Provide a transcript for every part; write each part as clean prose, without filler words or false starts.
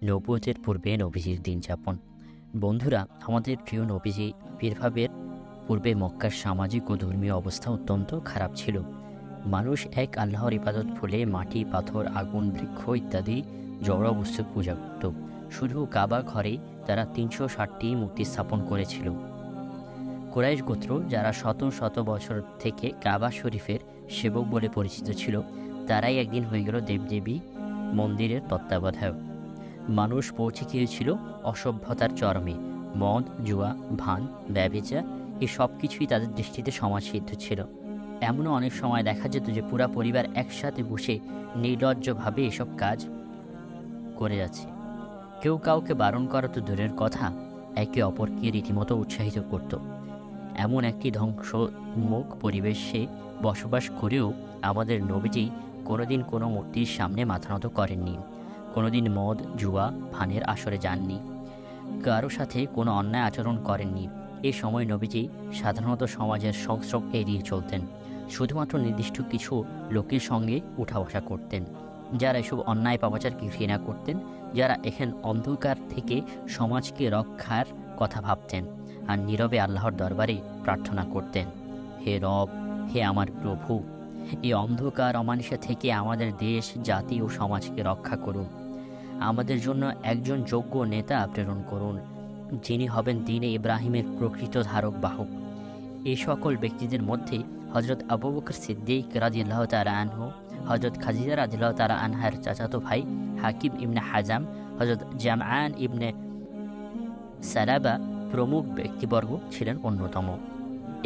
নবুয়তের পূর্বে নবীজির দিন যাপন। বন্ধুরা, আমাদের প্রিয় নবীজি আবির্ভাবের পূর্বে মক্কার সামাজিক ও ধর্মীয় অবস্থা অত্যন্ত খারাপ ছিল। মানুষ এক আল্লাহর ইবাদত ভুলে মাটি, পাথর, আগুন, বৃক্ষ ইত্যাদি জড় বস্তুর পূজা করত। শুধু কাবা ঘরে তারা ৩৬০টি মূর্তি স্থাপন করেছিল। কুরাইশ গোত্র, যারা শত শত বছর থেকে কাবা শরীফের সেবক বলে পরিচিত ছিল, তারাই একদিন হয়ে গেল দেবদেবী মন্দিরের তত্ত্বাবধায়ক। মানুষ পৌঁছে গিয়েছিল অসভ্যতার চরমে। মদ, জুয়া, ভান, ব্যভিচার এই সব কিছুই তাদের দৃষ্টিতে সমাজসিদ্ধ ছিল। এমনও অনেক সময় দেখা যেত যে পুরা পরিবার একসাথে বসে নির্লজ্জভাবে এসব কাজ করে যাচ্ছে। কেউ কাউকে বারণ করা তো দূরের কথা, একে অপরকে রীতিমতো উৎসাহিত করত। এমন একটি ধ্বংসমুখ পরিবেশে বসবাস করেও আমাদের নবীজি কোনোদিন কোনো মূর্তির সামনে মাথা নত করেননি, কোনোদিন মদ, জুয়া, ভানের আসরে যাননি, কারো সাথে কোনো অন্যায় আচরণ করেননি। এই সময় নবীজি সাধারণত সমাজের সংস্রব এড়িয়ে চলতেন। শুধুমাত্র নির্দিষ্ট কিছু লোকের সঙ্গে উঠা বসা করতেন, যারা এসব অন্যায় পাপাচারকে ঘৃণা করতেন, যারা এখান অন্ধকার থেকে সমাজকে রক্ষার কথা ভাবতেন আর নীরবে আল্লাহর দরবারে প্রার্থনা করতেন, হে রব, হে আমার প্রভু, এই অন্ধকার অমানুষা থেকে আমাদের দেশ, জাতি ও সমাজকে রক্ষা করুন। আমাদের জন্য একজন যোগ্য নেতা প্রেরণ করুন, যিনি হবেন দ্বীনে ইব্রাহিমের প্রকৃত ধারক বাহক। এই সকল ব্যক্তিদের মধ্যে হজরত আবু বকর সিদ্দিক রাদিয়াল্লাহু তাআলা আনহু, হজরত খাদিজা রাদিয়াল্লাহু তাআলা আনহার চাচাতো ভাই হাকিম ইবনে হাজাম, হজরত জামআন ইবনে সালাবা প্রমুখ ব্যক্তিবর্গ ছিলেন অন্যতম।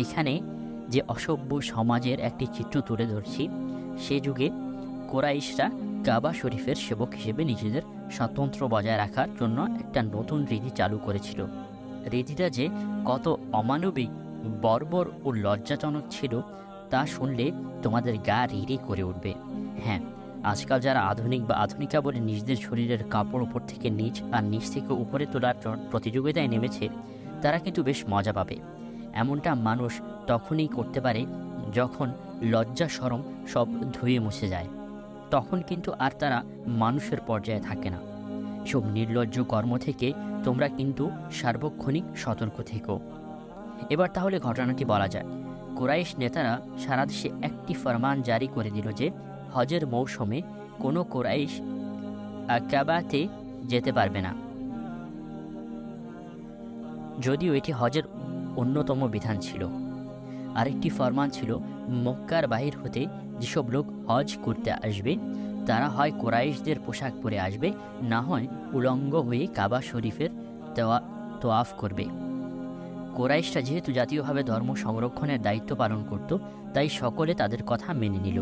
এখানে যে অসভ্য সমাজের একটি চিত্র তুলে ধরছি, সে যুগে কোরাইশরা কাবা শরীফের সেবক হিসেবে নিজেদের স্বাতন্ত্র্য বজায় রাখার জন্য একটা নতুন রীতি চালু করেছিল। রীতিটা যে কত অমানবিক, বর্বর ও লজ্জাজনক ছিল তা শুনলে তোমাদের গা রিরি করে উঠবে। হ্যাঁ, আজকাল যারা আধুনিক বা আধুনিকা বলে নিজেদের শরীরের কাপড় উপর থেকে নিচ আর নিচ থেকে উপরে তোলার প্রতিযোগিতায় নেমেছে, তারা কিন্তু বেশ মজা পাবে। এমনটা মানুষ তখনই করতে পারে যখন লজ্জা শরম সব ধুয়ে মুছে যায়। তখন কিন্তু আর তারা মানুষের পর্যায়ে থাকে না। এসব নির্লজ্জ কর্ম থেকে তোমরা কিন্তু সার্বক্ষণিক সতর্ক থেকো। এবার তাহলে ঘটনাটি বলা যায়। কুরাইশ নেতারা সারা দেশে একটি ফরমান জারি করে দিল যে হজের মৌসুমে কোনো কুরাইশ কাবাতে যেতে পারবে না, যদিও এটি হজের অন্যতম বিধান ছিল। আরেকটি ফরমান ছিল, মক্কার বাহির হতে যেসব লোক হজ করতে আসবে তারা হয় কুরাইশদের পোশাক পরে আসবে, না হয় উলঙ্গ হয়ে কাবা শরীফের তোয়াফ করবে। কুরাইশরা যেহেতু জাতীয়ভাবে ধর্ম সংরক্ষণের দায়িত্ব পালন করত, তাই সকলে তাদের কথা মেনে নিল।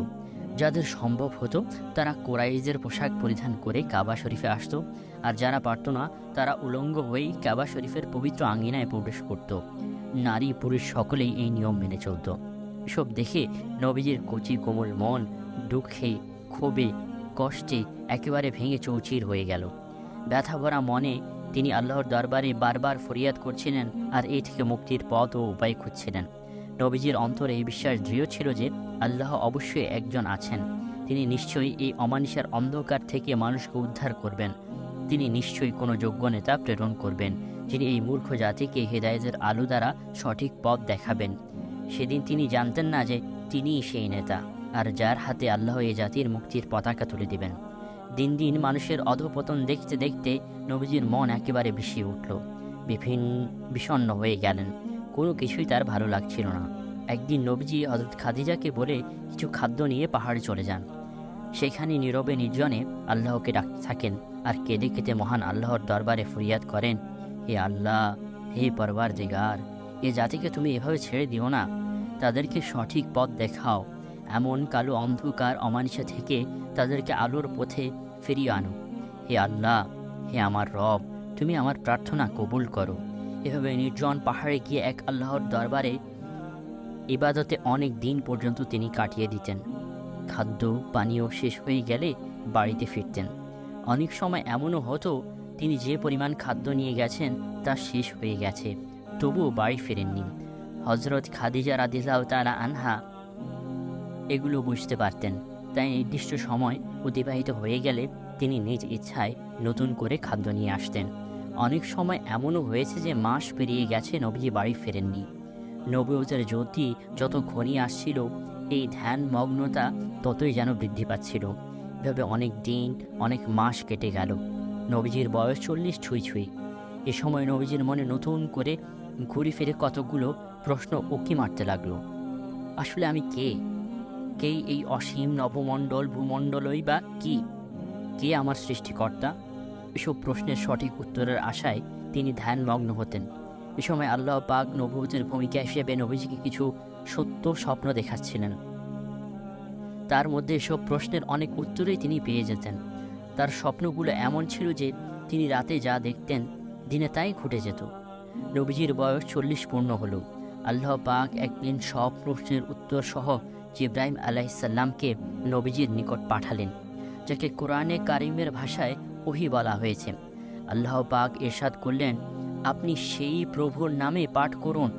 যাদের সম্ভব হতো তারা কুরাইশদের পোশাক পরিধান করে কাবা শরীফে আসত, আর যারা পারত না তারা উলঙ্গ হয়েই কাবা শরীফের পবিত্র আঙ্গিনায় প্রবেশ করত। নারী পুরুষ সকলেই এই নিয়ম মেনে চলত। এসব দেখে নবীজির কচি কোমল মন দুঃখে, ক্ষোভে, কষ্টে একেবারে ভেঙে চৌচির হয়ে গেল। ব্যথা ভরা মনে তিনি আল্লাহর দরবারে বারবার ফরিয়াদ করছিলেন আর এই থেকে মুক্তির পথ ও উপায় খুঁজছিলেন। নবীজির অন্তরে এই বিশ্বাস দৃঢ় ছিল যে আল্লাহ অবশ্যই একজন আছেন। তিনি নিশ্চয়ই এই অমানিসার অন্ধকার থেকে মানুষকে উদ্ধার করবেন। তিনি নিশ্চয়ই কোনো যোগ্য নেতা প্রেরণ করবেন, যিনি এই মূর্খ জাতিকে হেদায়েতের আলো দ্বারা সঠিক পথ দেখাবেন। সেদিন তিনি জানতেন না যে তিনিই সেই নেতা, আর যার হাতে আল্লাহ এই জাতির মুক্তির পতাকা তুলে দিবেন। দিন দিন মানুষের অধঃপতন দেখতে দেখতে নবীজির মন একেবারে বিষিয়ে উঠল। বিষণ্ণ হয়ে গেলেন। কোনো কিছুই তার ভালো লাগছিল না। একদিন নবীজি হযরত খাদিজাকে বলে কিছু খাদ্য নিয়ে পাহাড়ে চলে যান। সেখানে নীরবে নির্জনে আল্লাহকে ডাকতে থাকেন আর কেঁদে কেটে মহান আল্লাহর দরবারে ফরিয়াদ করেন, হে আল্লাহ, হে পরওয়ারদিগার, এ জাতিকে তুমি এভাবে ছেড়ে দিও না, তাদেরকে সঠিক পথ দেখাও। এমন কালো অন্ধকার অমানিসা থেকে তাদেরকে আলোর পথে ফিরিয়ে আনো। হে আল্লাহ, হে আমার রব, তুমি আমার প্রার্থনা কবুল করো। এভাবে নির্জন পাহাড়ে গিয়ে এক আল্লাহর দরবারে ইবাদতে অনেক দিন পর্যন্ত তিনি কাটিয়ে দিতেন। খাদ্য পানীয় শেষ হয়ে গেলে বাড়িতে ফিরতেন। অনেক সময় এমনও হতো তিনি যে পরিমাণ খাদ্য নিয়ে গেছেন তা শেষ হয়ে গেছে, তবুও বাড়ি ফেরেননি। হজরত খাদিজা রাদিয়াল্লাহু তাআলা আনহা এগুলো বুঝতে পারতেন, তাই নির্দিষ্ট সময় অতিবাহিত হয়ে গেলে তিনি নিজ ইচ্ছায় নতুন করে খাদ্য নিয়ে আসতেন। অনেক সময় এমনও হয়েছে যে মাস পেরিয়ে গেছে, নবীজি বাড়ি ফেরেননি। নবুয়তের জ্যোতি যত ঘনিয়ে আসছিল, এই ধ্যানমগ্নতা ততই যেন বৃদ্ধি পাচ্ছিল। এভাবে অনেক দিন, অনেক মাস কেটে গেল। নবীজির বয়স 40 ছুঁই ছুঁই। এ সময় নবীজির মনে নতুন করে ঘুরে ফিরে কতগুলো প্রশ্ন উঁকি মারতে লাগলো। আসলে আমি কে? কে এই অসীম নবমণ্ডল ভূমণ্ডলই বা কি? কে আমার সৃষ্টিকর্তা? এসব প্রশ্নের সঠিক উত্তরের আশায় তিনি ধ্যানমগ্ন হতেন। এ সময় আল্লাহ পাক নবুয়তের ভূমিকা হিসেবে নবীজিকে কিছু সত্য স্বপ্ন দেখাচ্ছিলেন। তার মধ্যে এসব প্রশ্নের অনেক উত্তরেই তিনি পেয়ে যেতেন। তার স্বপ্নগুলো এমন ছিল যে তিনি রাতে যা দেখতেন দিনে তাই ঘটে যেত। নবীজির বয়স 40 পূর্ণ হলো। আল্লাহ পাক একদিন সব প্রশ্নের উত্তর সহ জিবরাইল আলাইহিসসালামকে নবীজির নিকট পাঠালেন, যাকে কোরআনে কারিমের ভাষায় ওহী বলা হয়েছে। আল্লাহ পাক ইরশাদ করলেন, আপনি সেই প্রভুর নামে পাঠ করুন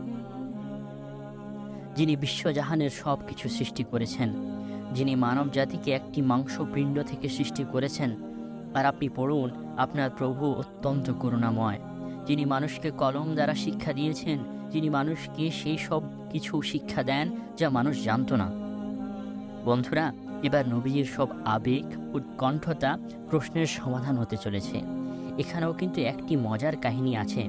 যিনি বিশ্বজাহানের সব কিছু সৃষ্টি করেছেন, যিনি মানব জাতিকে একটি মাংসপিণ্ড থেকে সৃষ্টি করেছেন। আর আপনি পড়ুন, আপনার প্রভু অত্যন্ত করুণাময়, যিনি মানুষকে কলম দ্বারা শিক্ষা দিয়েছেন, যিনি মানুষকে সেই সব কিছু শিক্ষা দেন যা মানুষ জানত না। বন্ধুরা, এবার নবীজির সব আবেগ, উৎকণ্ঠতা, প্রশ্নের সমাধান হতে চলেছে। এখানেও কিন্তু একটি মজার কাহিনী আছে।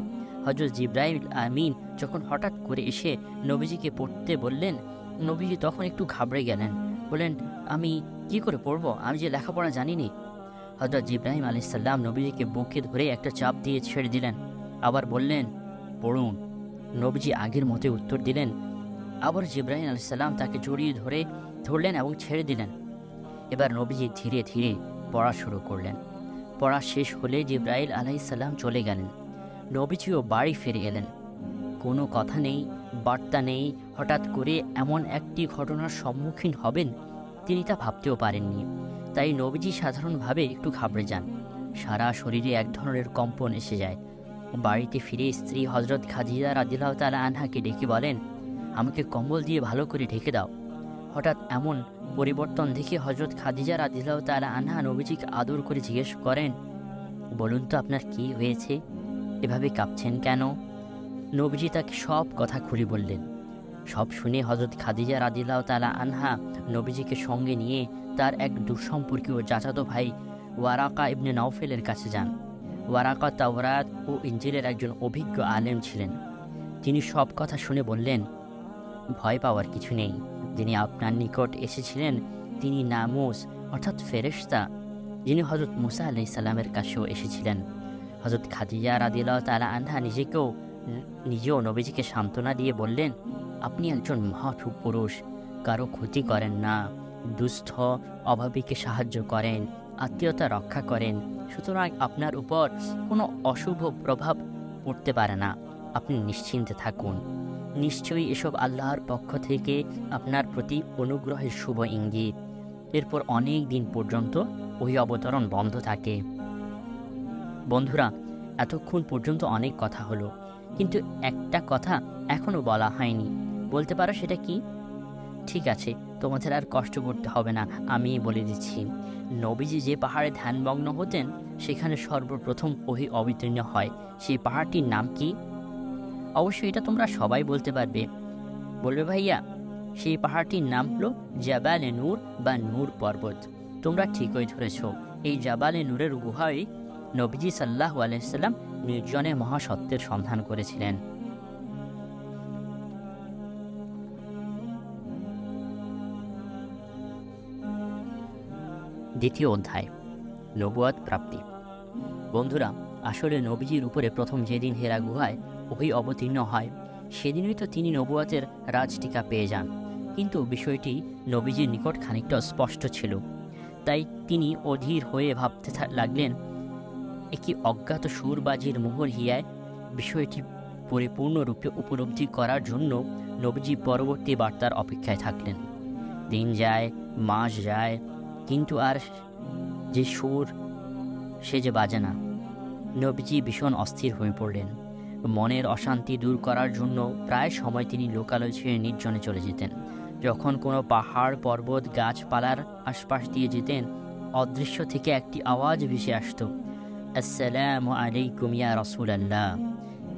হযরত জিবরাইল আমিন যখন হঠাৎ করে এসে নবীজিকে পড়তে বললেন, নবীজি তখন একটু ঘাবড়ে গেলেন। বললেন, আমি কি করে পড়ব? আমি যে লেখাপড়া জানিনি। হযরত জিবরাইল আলাইহিসসালাম নবীজিকে বুকে ধরে একটা চাপ দিয়ে ছেড়ে দিলেন। আবার বললেন, পড়ুন। নবীজি আগের মতে উত্তর দিলেন। আবার জিবরাইল আলাইহিসসালাম তাকে জড়িয়ে ধরলেন এবং ছেড়ে দিলেন। এবার নবীজি ধীরে ধীরে পড়া শুরু করলেন। পড়া শেষ হলে জিবরাইল আলাইহিসসালাম চলে গেলেন। নবীজিও বাড়ি ফিরে এলেন। কোনো কথা নেই, বার্তা নেই। হঠাৎ করে এমন একটি ঘটনার সম্মুখীন হবেন তিনি তা ভাবতেও পারেননি। তাই নবীজি সাধারণভাবে একটু ঘাবড়ে যান। সারা শরীরে এক ধরনের কম্পন এসে যায়। বাড়িতে ফিরে স্ত্রী হযরত খাদিজা রাদিয়াল্লাহু তাআলা আনহাকে ডেকে বলেন, আমাকে কম্বল দিয়ে ভালো করে ঢেকে দাও। হঠাৎ এমন পরিবর্তন দেখে হযরত খাদিজা রাদিয়াল্লাহু তাআলা আনহা নবীজিকে আদর করে জিজ্ঞেস করেন, বলুন তো আপনার কি হয়েছে? এভাবে কাঁপছেন কেন? নবীজি তাকে সব কথা খুলে বললেন। সব শুনে হযরত খাদিজা রাদিয়াল্লাহু তাআলা আনহা নবীজিকে সঙ্গে নিয়ে তার এক দুঃসম্পর্কীয় চাচাতো ভাই ওয়ারাকা ইবনে নওফেলের কাছে যান। ওয়ারাকা তাওরাত ও ইনজিলের একজন অভিজ্ঞ আলেম ছিলেন। তিনি সব কথা শুনে বললেন, ভয় পাওয়ার কিছু নেই। যিনি আপনার নিকট এসেছিলেন তিনি নামুস অর্থাৎ ফেরেশতা, যিনি হযরত মুসা আলাইহিস সালামের কাছেও এসেছিলেন। হযরত খাদিজা রাদিয়াল্লাহু তাআলা আনহা নিজেও নবীজিকে সান্ত্বনা দিয়ে বললেন, আপনি একজন মহাপুরুষ, কারো ক্ষতি করেন না, দুস্থ অভাবীকে সাহায্য করেন, আত্মীয়তা রক্ষা করেন। সুতরাং আপনার উপর কোনো অশুভ প্রভাব পড়তে পারে না। আপনি নিশ্চিন্তে থাকুন। নিশ্চয়ই এসব আল্লাহর পক্ষ থেকে আপনার প্রতি অনুগ্রহের শুভ ইঙ্গিত। এরপর অনেক দিন পর্যন্ত ওই অবতরণ বন্ধ থাকে। বন্ধুরা, এতক্ষণ পর্যন্ত অনেক কথা হলো, কিন্তু একটা কথা এখনও বলা হয়নি। বলতে পারো সেটা কি? ঠিক আছে, তোমাদের আর কষ্ট করতে হবে না, আমি বলে দিচ্ছি। নবীজি যে পাহাড়ে ধ্যানমগ্ন হতেন সেখানে সর্বপ্রথম ওহী অবতীর্ণ হয়। সেই পাহাড়টির নাম কি? অবশ্যই এটা তোমরা সবাই বলতে পারবে। বলবে ভাইয়া, সেই পাহাড়টির নাম হলো জাবালে নূর বা নূর পর্বত। তোমরা ঠিকই ধরেছ। এই জাবালে নূরের গুহায় নবীজি সাল্লাল্লাহু আলাইহি ওয়াসাল্লাম নির্জনে মহাসত্যের সন্ধান করেছিলেন। দ্বিতীয় অধ্যায়, নবুয়ত প্রাপ্তি। বন্ধুরা, আসলে নবীজির উপরে প্রথম যেদিন হেরা গুহায় ওহী অবতীর্ণ হয় সেদিনই তো তিনি নবুয়তের রাজটিকা পেয়ে যান। কিন্তু বিষয়টি নবীজির নিকট খানিকটা স্পষ্ট ছিল। তাই তিনি অধীর হয়ে ভাবতে লাগলেন, একটি অজ্ঞাত সুরবাজির মোহর হিয়ায় বিষয়টি পরিপূর্ণরূপে উপলব্ধি করার জন্য নবীজি পরবর্তী বার্তার অপেক্ষায় থাকলেন। দিন যায়, মাস যায়, কিন্তু আর যে সুর সে যে বাজে না। নবীজি ভীষণ অস্থির হয়ে পড়লেন। মনের অশান্তি দূর করার জন্য প্রায় সময় তিনি লোকালয় ছেড়ে নির্জনে চলে যেতেন। যখন কোনো পাহাড় পর্বত গাছপালার আশপাশ দিয়ে যেতেন, অদৃশ্য থেকে একটি আওয়াজ ভেসে আসতো, আসসালামু আলাইকুম ইয়া রাসূলাল্লাহ,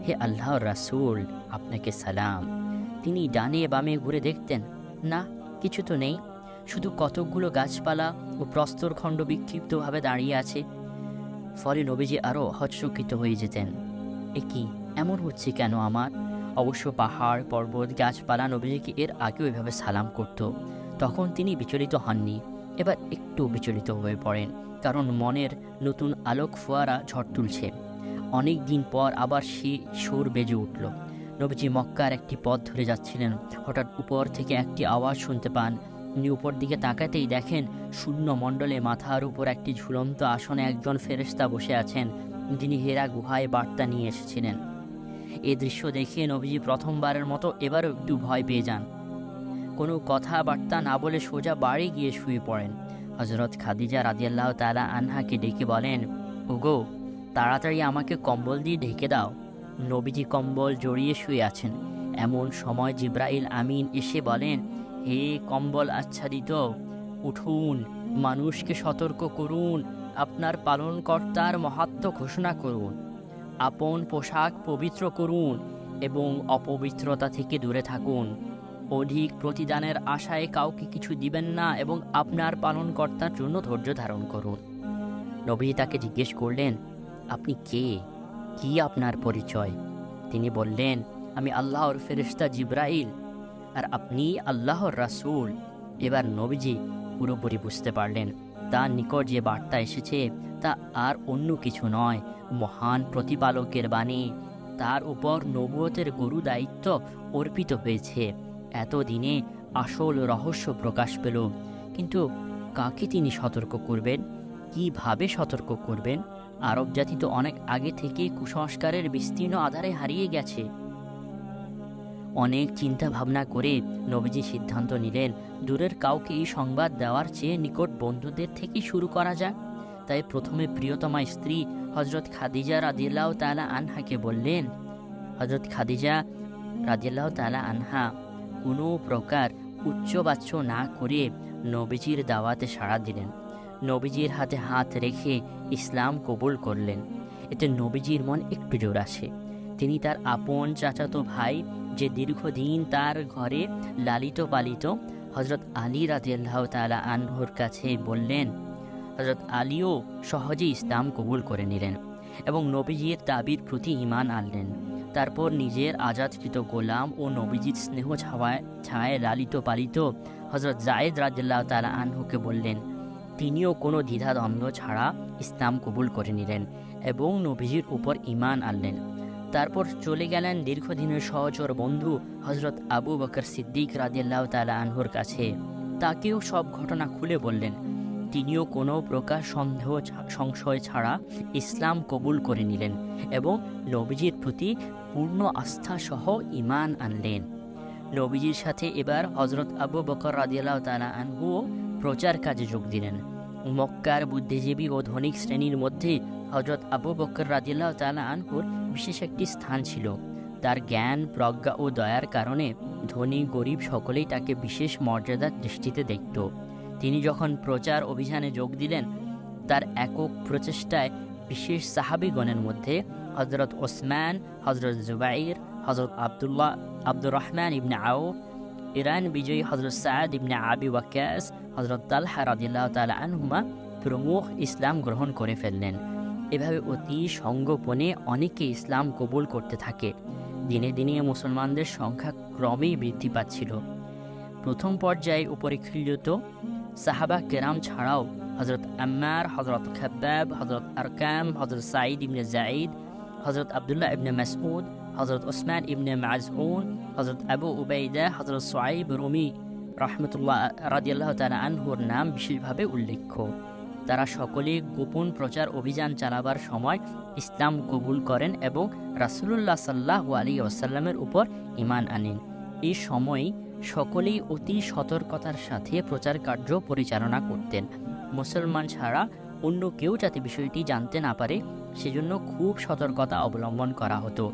হে আল্লাহর রাসূল, আপনাকে সালাম। তিনি ডানে বামে ঘুরে দেখতেন, না, কিছু তো নেই, শুধু কতকগুলো গাছপালা ও প্রস্তরখণ্ড বিক্ষিপ্তভাবে দাঁড়িয়ে আছে। ফলে নবীজি আরও হতচকিত হয়ে যেতেন, এ কি, এমন হচ্ছে কেন আমার? অবশ্য পাহাড় পর্বত গাছপালা নবীজিকে এর আগেও এভাবে সালাম করত। তখন তিনি বিচলিত হননি, এবার একটু বিচলিত হয়ে পড়েন, কারণ মনের নতুন আলোক ফোয়ারা ঝড় তুলছে। অনেক দিন পর আবার সে সুর বেজে উঠল। নবীজি মক্কার একটি পথ ধরে যাচ্ছিলেন, হঠাৎ উপর থেকে একটি আওয়াজ শুনতে পান। উনি উপর দিকে তাকাতেই দেখেন শূন্য মণ্ডলে মাথার উপর একটি ঝুলন্ত আসনে একজন ফেরেশতা বসে আছেন, যিনি হেরা গুহায় বার্তা নিয়ে এসেছিলেন। এই দৃশ্য দেখে নবীজি প্রথমবারের মতো এবারও একটু ভয় পেয়ে যান। কোনো কথাবার্তা না বলে সোজা বাড়ি গিয়ে শুয়ে পড়েন। হযরত খাদিজা রাদিয়াল্লাহু তাআলা আনহাকে ডেকে বলেন, ওগো, তাড়াতাড়ি আমাকে কম্বল দিয়ে ঢেকে দাও। নবীজি কম্বল জড়িয়ে শুয়ে আছেন। এমন সময় জিবরাইল আমিন এসে বলেন, হে কম্বল আচ্ছাদিত, উঠুন, মানুষকে সতর্ক করুন, আপনার পালনকর্তার মাহাত্ম্য ঘোষণা করুন, আপন পোশাক পবিত্র করুন এবং অপবিত্রতা থেকে দূরে থাকুন। অধিক প্রতিদানের আশায় কাউকে কিছু দিবেন না এবং আপনার পালনকর্তার জন্য ধৈর্য ধারণ করুন। নবীজি তাকে জিজ্ঞেস করলেন, আপনি কে, কি আপনার পরিচয়? তিনি বললেন, আমি আল্লাহর ফেরেশতা জিবরাইল, আর আপনি আল্লাহর রাসূল। এবার নবীজি পুরোপুরি বুঝতে পারলেন তার নিকট যে বার্তা এসেছে তা আর অন্য কিছু নয়, মহান প্রতিপালকের বাণী। তার উপর নবুয়তের গুরু দায়িত্ব অর্পিত হয়েছে। এতদিনে আসল রহস্য প্রকাশ পেল। কিন্তু কাকে তিনি সতর্ক করবেন, কিভাবে সতর্ক করবেন? আরব জাতি তো অনেক আগে থেকে কুসংস্কারের বিস্তীর্ণ আধারে হারিয়ে গেছে। অনেক চিন্তা ভাবনা করে নবীজি সিদ্ধান্ত নিলেন, দূরের কাউকে এই সংবাদ দেওয়ার চেয়ে নিকট বন্ধুদের থেকেই শুরু করা যাক। তাই প্রথমে প্রিয়তমা স্ত্রী হযরত খাদিজা রাদিয়াল্লাহু তাআলা আনহাকে বললেন। হযরত খাদিজা রাদিয়াল্লাহু তাআলা আনহা কোনো প্রকার উচ্চবাচ্য না করে নবীজির দাওয়াতে সাড়া দিলেন। নবীজির হাতে হাত রেখে ইসলাম কবুল করলেন। এতে নবীজির মন একটু জোর আসে। তিনি তার আপন চাচাতো ভাই, যে দীর্ঘদিন তার ঘরে লালিত পালিত, হযরত আলী রাদিয়াল্লাহু তাআলা আনহুর কাছে বললেন। হযরত আলীও সহজে ইসলাম কবুল করে নিলেন এবং নবীজির দাবির প্রতি ঈমান আনলেন। তারপর নিজের আজাদকৃত গোলাম ও নবীজির স্নেহ ছায়ায় লালিত পালিত হযরত যায়েদ রাদিয়াল্লাহু তাআলা আনহুকে বললেন। তিনিও কোনো দ্বিধাদ্বন্দ্ব ছাড়া ইসলাম কবুল করে নিলেন এবং নবীজির উপর ঈমান আনলেন। তারপর চলে গেলেন দীর্ঘদিনের সহচর বন্ধু হযরত আবু বকর সিদ্দিক রাদিয়াল্লাহু তাআলা আনহুর কাছে। তাকেও সব ঘটনা খুলে বললেন। তিনিও কোনো প্রকার সংশয় ছাড়া ইসলাম কবুল করে নিলেন এবং নবীজির প্রতি পূর্ণ আস্থা সহ ঈমান আনলেন। নবীজির সাথে এবার হযরত আবু বকর রাদিয়াল্লাহু তাআলা আনহুও প্রচার কাজে যোগ দিলেন। মক্কার বুদ্ধিজীবী ও ধনিক শ্রেণীর মধ্যে হযরত আবু বকর রাদিয়াল্লাহু তাআলা আনহুর বিশেষ একটি স্থান ছিল। তার জ্ঞান, প্রজ্ঞা ও দয়ার কারণে ধনী গরিব সকলেই তাকে বিশেষ মর্যাদার দৃষ্টিতে দেখত। তিনি যখন প্রচার অভিযানে যোগ দিলেন, তার একক প্রচেষ্টায় বিশেষ সাহাবীগণের মধ্যে হযরত ওসমান, হযরত জুবাইর, হযরত আব্দুর রহমান ইবনে আউফ, ইরান বিজয়ী হযরত সাদ ইবনে আবি ওয়াক্কাস, হযরত তালহা রাদিয়াল্লাহু তাআলা আনহুমা প্রমুখ ইসলাম গ্রহণ করে ফেললেন। এভাবে অতি সঙ্গোপনে অনেকে ইসলাম কবুল করতে থাকে। দিনে দিনে মুসলমানদের সংখ্যা ক্রমেই বৃদ্ধি পাচ্ছিল। প্রথম পর্যায়ে উপরিখিলিত সাহাবা কেরাম ছাড়াও হযরত আম্মার, হযরত খাব্বাব, হযরত আরকাম, হযরত সাঈদ ইবনে যায়েদ, হযরত আব্দুল্লাহ ইবনে মাসউদ, হযরত ওসমান ইবনে মাজউন, হযরত আবু উবাইদা, হযরত সুআইব রুমি রাহমাতুল্লাহ রাদিয়াল্লাহু তাআলা আনহুর নাম বিশেষভাবে উল্লেখ্য। তারা সকলে গোপন প্রচার অভিযান চালাবার সময় ইসলাম কবুল করেন এবং রাসূলুল্লাহ সাল্লাল্লাহু আলাইহি ওয়াসাল্লামের উপর ঈমান আনেন। এই সময় সকলেই অতি সতর্কতার সাথে প্রচার কার্য পরিচালনা করতেন। মুসলমান ছাড়া অন্য কেউ যাতে বিষয়টি জানতে না পারে সেজন্য খুব সতর্কতা অবলম্বন করা হতো।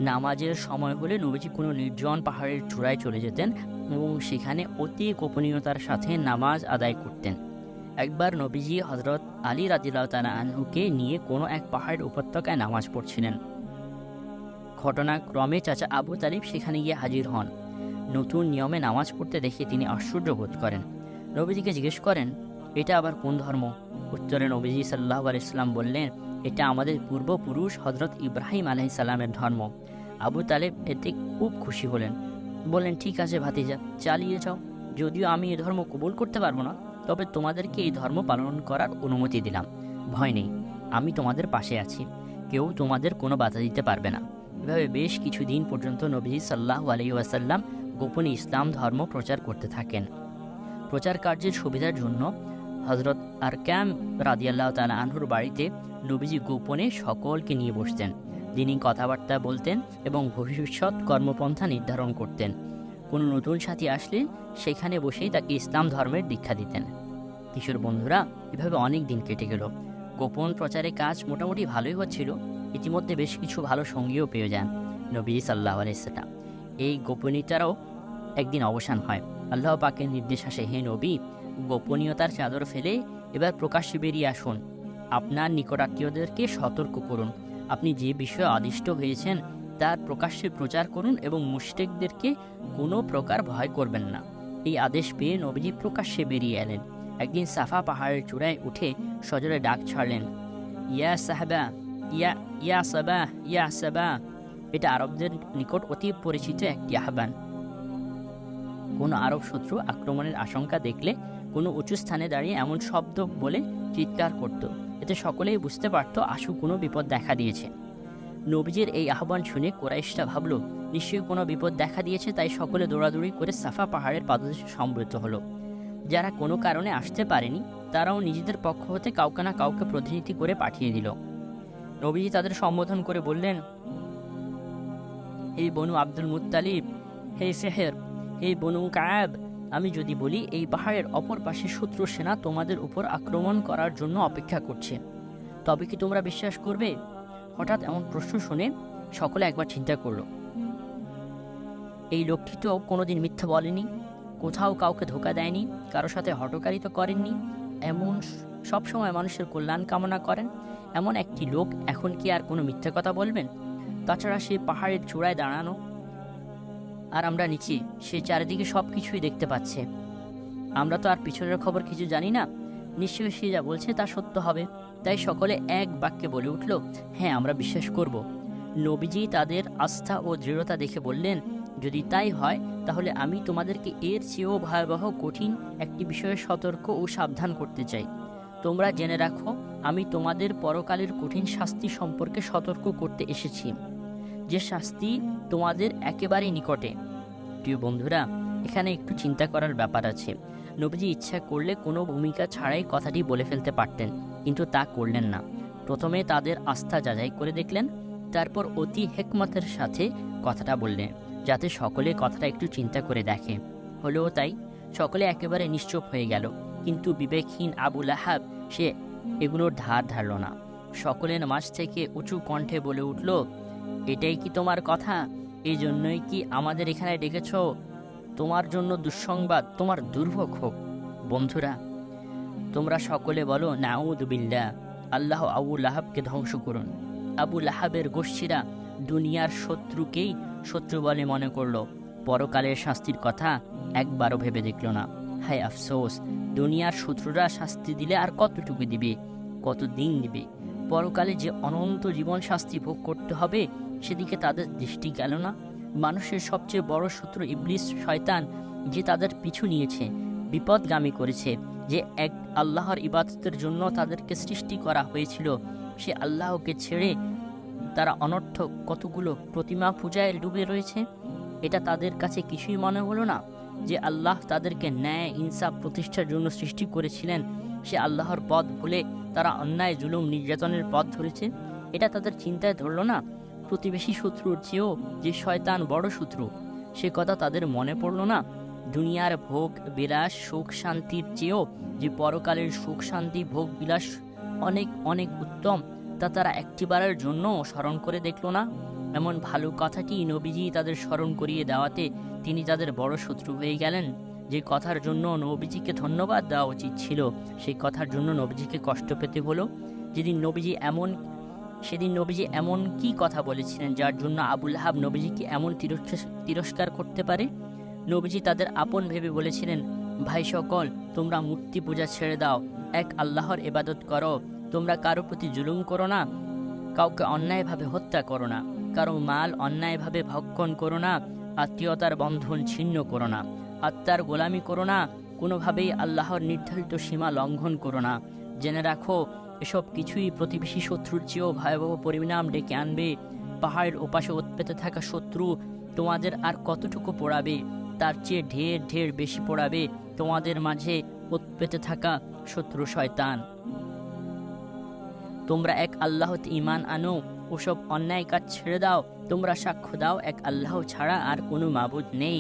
নামাজের সময় হলে নবীজি কোনো নির্জন পাহাড়ের চূড়ায় চলে যেতেন এবং সেখানে অতি গোপনীয়তার সাথে নামাজ আদায় করতেন। একবার নবীজি হজরত আলী রাদিয়াল্লাহু তাআলা আনহুকে নিয়ে কোনো এক পাহাড়ের উপত্যকায় নামাজ পড়ছিলেন। ঘটনাক্রমে চাচা আবু তালিব সেখানে গিয়ে হাজির হন। নতুন নিয়মে নামাজ পড়তে দেখে তিনি আশ্চর্য বোধ করেন। নবীজিকে জিজ্ঞেস করেন, এটা আবার কোন ধর্ম? উত্তরে নবীজি সাল্লাল্লাহু আলাইহি সাল্লাম বললেন, এটা আমাদের পূর্বপুরুষ হজরত ইব্রাহিম আলাইহিস সালামের ধর্ম। আবু তালেব এতে খুব খুশি হলেন। বললেন, ঠিক আছে ভাতিজা, চালিয়ে যাও। যদিও আমি এই ধর্ম কবুল করতে পারবো না, তবে তোমাদেরকে এই ধর্ম পালন করার অনুমতি দিলাম। ভয় নেই, আমি তোমাদের পাশে আছি, কেউ তোমাদের কোনো বাধা দিতে পারবে না। এভাবে বেশ কিছুদিন পর্যন্ত নবীজি সাল্লাল্লাহু আলাইহি ওয়াসাল্লাম গোপনে ইসলাম ধর্ম প্রচার করতে থাকেন। প্রচার কার্যের সুবিধার জন্য হজরত আরকাম রাদিয়াল্লাহু তাআলা আনহুর বাড়িতে নবীজি গোপনে সকলকে নিয়ে বসতেন। তিনি কথাবার্তা বলতেন এবং ভবিষ্যৎ কর্মপন্থা নির্ধারণ করতেন। কোনো নতুন সাথী আসলে সেখানে বসেই তাকে ইসলাম ধর্মের দীক্ষা দিতেন। কিশোর বন্ধুরা, এভাবে অনেক দিন কেটে গেল। গোপন প্রচারে কাজ মোটামুটি ভালোই হচ্ছিল। ইতিমধ্যে বেশ কিছু ভালো সঙ্গীও পেয়ে যান নবী সাল্লাল্লাহু আলাইহি ওয়াসাল্লাম। এই গোপনীয়তারও একদিন অবসান হয়। আল্লাহ পাকের নির্দেশ আসে, হে নবী, গোপনীয়তার চাদর ফেলে এবার প্রকাশ্যে বেরিয়ে আসুন। আপনার নিকটাত্মীয়দেরকে সতর্ক করুন। আপনি যে বিষয়ে আদিষ্ট হয়েছেন তার প্রকাশ্যে প্রচার করুন এবং মুশরিকদেরকে কোনো প্রকার ভয় করবেন না। এই আদেশ পেয়ে নবীজি প্রকাশ্যে বেরিয়ে এলেন। একদিন সাফা পাহাড়ের চূড়ায় উঠে সজোরে ডাক ছাড়লেন, ইয়া সাহাবা, ইয়া ইয়া সাবা, ইয়া সাবা। এটা আরবদের নিকট অতি পরিচিত একটি আহ্বান। কোনো আরব শত্রু আক্রমণের আশঙ্কা দেখলে কোনো উঁচু স্থানে দাঁড়িয়ে এমন শব্দ বলে চিৎকার করত, এতে সকলেই বুঝতে পারত আশু কোনো বিপদ দেখা দিয়েছে। নবীজির এই আহ্বান শুনে কুরাইশরা ভাবল, নিশ্চয়ই কোনো বিপদ দেখা দিয়েছে, তাই সকলে দৌড়াদৌড়ি করে সাফা পাহাড়ের পাদদেশে সমবেত হলো। যারা কোনো কারণে আসতে পারেনি তারাও নিজেদের পক্ষ হতে কাউকে না কাউকে প্রতিনিধি করে পাঠিয়ে দিল। নবীজি তাদের সম্বোধন করে বললেন, হে বনু আব্দুল মুত্তালিব, হে সেহের, হে বনু কায়েব, আমি যদি বলি এই পাহাড়ের অপর পাশে শত্রু সেনা তোমাদের উপর আক্রমণ করার জন্য অপেক্ষা করছে, তবে কি তোমরা বিশ্বাস করবে? হঠাৎ এমন প্রশ্ন শুনে সকলে একবার চিন্তা করল। এই লোকটি তো কোনোদিন মিথ্যা বলেনি, কোথাও কাউকে ধোকা দেয়নি, কারো সাথে হঠকারিতা করেননি, এমন সবসময় মানুষের কল্যাণ কামনা করেন, এমন একটি লোক এখন কি আর কোনো মিথ্যা কথা বলবেন? তাছাড়া সে পাহাড়ের চূড়ায় দাঁড়ানো, আর আমরা নিচে, সে চারিদিকে সব কিছুই দেখতে পাচ্ছে। আমরা তো আর পিছনের খবর কিছু জানি না, নিশ্চয়ই সে যা বলছে তা সত্য হবে। তাই সকলে এক বাক্যে বলে উঠল, হ্যাঁ, আমরা বিশ্বাস করব। নবীজি তাদের আস্থা ও দৃঢ়তা দেখে বললেন, যদি তাই হয় তাহলে আমি তোমাদেরকে এর চেয়েও ভয়াবহ কঠিন একটি বিষয়ে সতর্ক ও সাবধান করতে চাই। তোমরা জেনে রাখো, আমি তোমাদের পরকালের কঠিন শাস্তি সম্পর্কে সতর্ক করতে এসেছি, যে শাস্তি তোমাদের একেবারেই নিকটে। প্রিয় বন্ধুরা, এখানে একটু চিন্তা করার ব্যাপার আছে। নবীজি ইচ্ছা করলে কোনো ভূমিকা ছাড়াই কথাটি বলে ফেলতে পারতেন, কিন্তু তা করলেন না। প্রথমে তাদের আস্থা যাচাই করে দেখলেন, তারপর অতি হিকমতের সাথে কথাটা বললেন, যাতে সকলে কথাটা একটু চিন্তা করে দেখে। হলেও তাই, সকলে একেবারে নিশ্চুপ হয়ে গেল। কিন্তু বিবেকহীন আবু লাহাব সে এগুলোর ধার ধারল না। সকলের মাঝ থেকে উঁচু কণ্ঠে বলে উঠল, এটাই কি তোমার কথা? এই জন্যই কি আমাদের এখানে ডেকেছ? তোমার জন্য দুঃসংবাদ, তোমার দুর্ভোগ হোক। বন্ধুরা, তোমরা সকলে বলো নাউযু বিল্লাহ, আল্লাহ আবু লাহাবকে ধ্বংস করুন। আবু লাহাবের গোষ্ঠীরা দুনিয়ার শত্রুকেই শত্রু বলে মনে করলো, পরকালের শাস্তির কথা একবারও ভেবে দেখল না। হায় আফসোস, দুনিয়ার শত্রুরা শাস্তি দিলে আর কতটুকু দিবে, কতদিন দিবে? পরকালে যে অনন্ত জীবন শাস্তি ভোগ করতে হবে সেদিকে তাদের দৃষ্টি গেল না। মানুষের সবচেয়ে বড় শত্রু ইবলিস শয়তান, যে তাদের পিছু নিয়েছে, বিপদগামী করেছে, যে এক আল্লাহর ইবাদতের জন্য তাদেরকে সৃষ্টি করা হয়েছিল, সে আল্লাহকে ছেড়ে তারা অনর্থক কতগুলো প্রতিমা পূজায় ডুবে রয়েছে। এটা তাদের কাছে কিছুই মনে হলো না যে আল্লাহ তাদেরকে ন্যায় ইনসাফ প্রতিষ্ঠার জন্য সৃষ্টি করেছিলেন, সে আল্লাহর পথ ভুলে তারা অন্যায় জুলুম নির্যাতনের পথ ধরেছে। এটা তাদের চিন্তায় ধরল না। প্রতিবেশী শত্রুর চেয়েও যে শয়তান বড় শত্রু, সে কথা তাদের মনে পড়ল না। দুনিয়ার ভোগ বিলাস সুখ শান্তির চেয়েও যে পরকালের সুখ শান্তি ভোগ বিলাস অনেক অনেক উত্তম, তা তারা একটিবারের জন্য স্মরণ করে দেখল না? এমন ভালো কথাটি নবীজি তাদের স্মরণ করিয়ে দেওয়াতে তিনি তাদের বড় শত্রু হয়ে গেলেন। যে কথার জন্য নবীজিকে ধন্যবাদ দেওয়া উচিত ছিল, সেই কথার জন্য নবীজিকে কষ্ট পেতে হলো। সেদিন নবীজি এমন কি কথা বলেছিলেন যার জন্য আবু লাহাব নবীজিকে এমন তিরস্কার করতে পারে? নবীজি তাদের আপন ভেবে বলেছিলেন, ভাই সকল, তোমরা মূর্তি পূজা ছেড়ে দাও, এক আল্লাহর ইবাদত করো। তোমরা কারো প্রতি জুলুম করো না, কাউকে অন্যায়ভাবে হত্যা করো না, কারো মাল অন্যায়ভাবে ভক্ষণ করো না, আত্মীয়তার বন্ধন ছিন্ন করো না, আত্মার গোলামি করো না, কোনোভাবেই আল্লাহর নির্ধারিত সীমা লঙ্ঘন করো না। জেনে রাখো, এসব কিছুই প্রতিবেশী শত্রুর চেয়েও ভয়াবহ পরিণাম ডেকে আনবে। পাহাড়ের ওপাশে উৎপেতে থাকা শত্রু তোমাদের আর কতটুকু পোড়াবে? তার চেয়ে ঢের ঢের বেশি পোড়াবে তোমাদের মাঝে উৎপেতে থাকা শত্রু শয়তান। তোমরা এক আল্লাহতে ঈমান আনো, ওসব অন্যায় কাজ ছেড়ে দাও। তোমরা সাক্ষ্য দাও এক আল্লাহ ছাড়া আর কোনো মাবুদ নেই।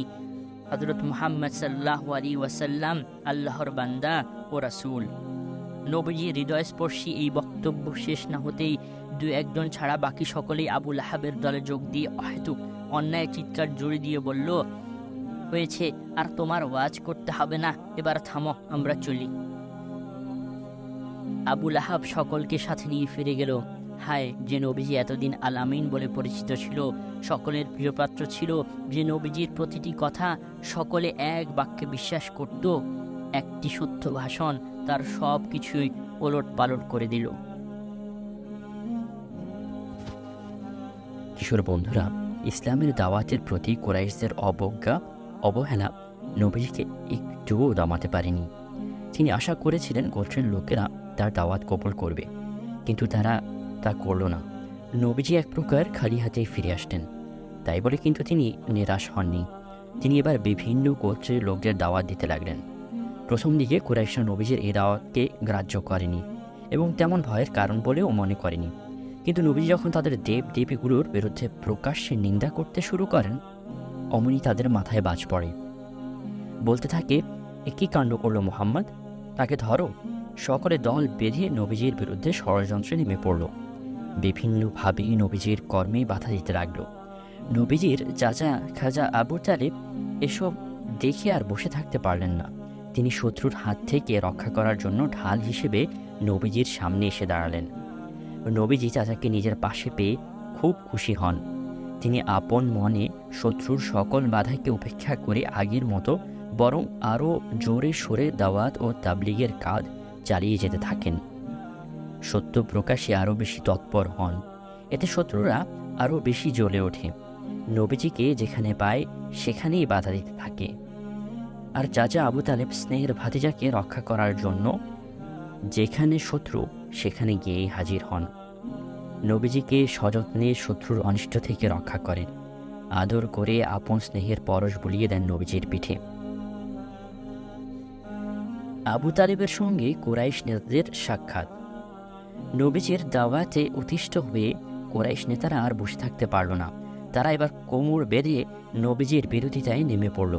হযরত মুহাম্মদ সাল্লাল্লাহু আলাইহি ওয়াসাল্লাম আল্লাহর বান্দা ও রাসূল। নবীজির হৃদয়স্পর্শী এই বক্তব্য শেষ না হতেই দু একজন ছাড়া বাকি সকলেই আবু লাহাবের দলে যোগ দিয়ে অহেতুক অন্যায় চিৎকার জোরে দিয়ে বলল, হয়েছে, আর তোমার ওয়াজ করতে হবে না, এবার থামো, আমরা চলি। আবু লাহাব সকলকে সাথে নিয়ে ফিরে গেল। হায়, যে নবীজি এতদিন আল আমিন বলে পরিচিত ছিল, সকলের প্রিয়পাত্র ছিল, যে নবীজির প্রতিটি কথা সকলে এক বাক্যে বিশ্বাস করত, একটি সত্য ভাষণ তার সব কিছুই ওলট পালট করে দিল। কিশোর বন্ধুরা, ইসলামের দাওয়াতের প্রতি কুরাইশদের অবহেলা নবীজিকে একটুও দমাতে পারেনি। তিনি আশা করেছিলেন গোত্রের লোকেরা তার দাওয়াত কবুল করবে, কিন্তু তারা তা করল না। নবীজি এক প্রকার খালি হাতেই ফিরে আসতেন। তাই বলে কিন্তু তিনি নিরাশ হননি। তিনি এবার বিভিন্ন গোত্রের লোকদের দাওয়াত দিতে লাগলেন। প্রথম দিকে কুরাইশরা নবীজির এই দাওয়াতকে গ্রাহ্য করেনি এবং তেমন ভয়ের কারণ বলেও মনে করেনি। কিন্তু নবীজি যখন তাদের দেবদেবীগুলোর বিরুদ্ধে প্রকাশ্যে নিন্দা করতে শুরু করেন, অমনি তাদের মাথায় বাজ পড়ে। বলতে থাকে, এ কী কাণ্ড করলো মুহাম্মদ, তাকে ধরো। সকলে দল বেঁধে নবীজির বিরুদ্ধে ষড়যন্ত্রে নেমে পড়ল। বিভিন্নভাবে নবীজির কর্মে বাধা দিতে লাগলো। নবীজির চাচা খাজা আবু তালেব এসব দেখে আর বসে থাকতে পারলেন না। তিনি শত্রুর হাত থেকে রক্ষা করার জন্য ঢাল হিসেবে নবীজির সামনে এসে দাঁড়ালেন। নবীজি চাচাকে নিজের পাশে পেয়ে খুব খুশি হন। তিনি আপন মনে শত্রুর সকল বাধাকে উপেক্ষা করে আগের মতো বরং আরও জোরে সোরে দাওয়াত ও তাবলীগের কাজ চালিয়ে যেতে থাকেন। সত্য প্রকাশে আরও বেশি তৎপর হন। এতে শত্রুরা আরও বেশি জ্বলে ওঠে। নবীজিকে যেখানে পায় সেখানেই বাধা দিতে থাকে। আর চাচা আবু তালেব স্নেহের ভাতিজাকে রক্ষা করার জন্য যেখানে শত্রু সেখানে গিয়েই হাজির হন। নবীজিকে সযত্নে শত্রুর অনিষ্ট থেকে রক্ষা করেন। আদর করে আপন স্নেহের পরশ বুলিয়ে দেন নবীজির পিঠে। আবু তালেবের সঙ্গে কুরাইশ নেতাদের সাক্ষাৎ। নবীজির দাওয়াতে অতিষ্ঠ হয়ে কুরাইশ নেতারা আর বসে থাকতে পারল না। তারা এবার কোমর বেঁধে নবীজির বিরোধিতায় নেমে পড়ল।